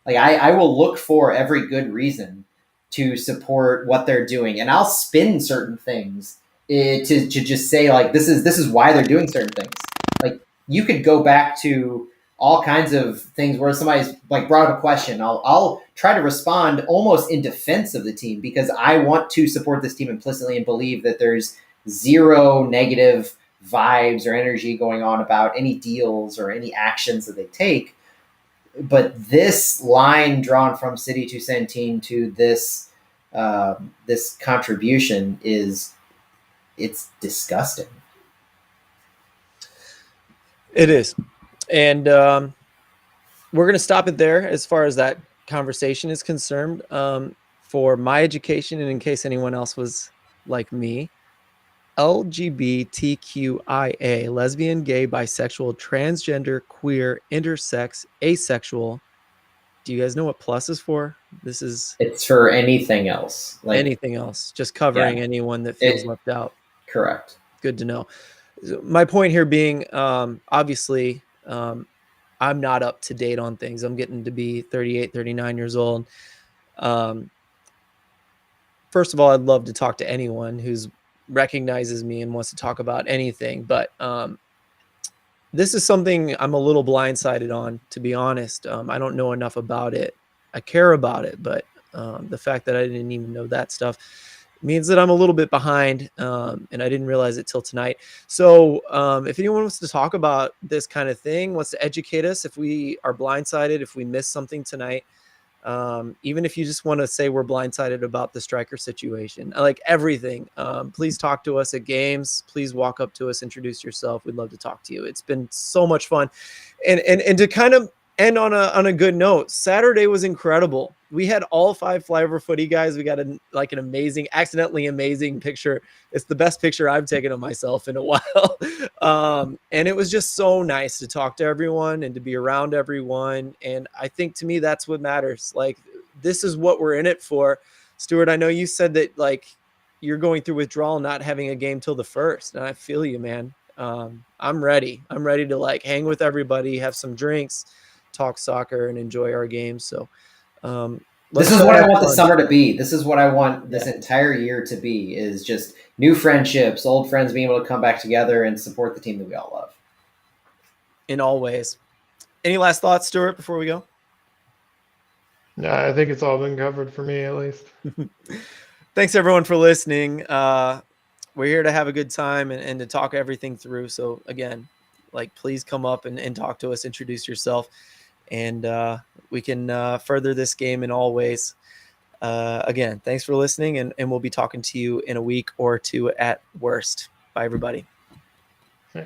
Like I will look for every good reason to support what they're doing, and I'll spin certain things to just say like this is why they're doing certain things. Like you could go back to all kinds of things where somebody's like brought up a question. I'll try to respond almost in defense of the team because I want to support this team implicitly and believe that there's zero negative vibes or energy going on about any deals or any actions that they take. But this line drawn from City to Centene to this this contribution it's disgusting. It is. And we're going to stop it there as far as that conversation is concerned. For my education, and in case anyone else was like me, LGBTQIA, lesbian, gay, bisexual, transgender, queer, intersex, asexual. Do you guys know what plus is for? It's for anything else. Like anything else, just covering anyone that feels left out. Correct. Good to know. My point here being, obviously, I'm not up to date on things. I'm getting to be 38, 39 years old. First of all, I'd love to talk to anyone who's recognizes me and wants to talk about anything, but this is something I'm a little blindsided on, to be honest. I don't know enough about it. I care about it, but the fact that I didn't even know that stuff means that I'm a little bit behind, and I didn't realize it till tonight. So if anyone wants to talk about this kind of thing, wants to educate us, if we are blindsided, if we missed something tonight, even if you just want to say we're blindsided about the striker situation, like everything, please talk to us at games. Please walk up to us, introduce yourself. We'd love to talk to you. It's been so much fun. And to kind of end on a good note, Saturday was incredible. We had all 5 flyover footy guys. We got an accidentally amazing picture. It's the best picture I've taken of myself in a while. And it was just so nice to talk to everyone and to be around everyone. And I think to me, that's what matters. Like, this is what we're in it for. Stuart, I know you said that like you're going through withdrawal, not having a game till the 1st. And I feel you, man. I'm ready. I'm ready to like hang with everybody, have some drinks, talk soccer, and enjoy our games. So this is what I want the summer to be. This is what I want this entire year to be, is just new friendships, old friends being able to come back together and support the team that we all love. In all ways. Any last thoughts, Stuart, before we go? No, I think it's all been covered for me, at least. Thanks everyone for listening. We're here to have a good time and to talk everything through. So again, like, please come up and talk to us, introduce yourself, and we can further this game in all ways. Again, thanks for listening, and we'll be talking to you in a week or two at worst. Bye, everybody.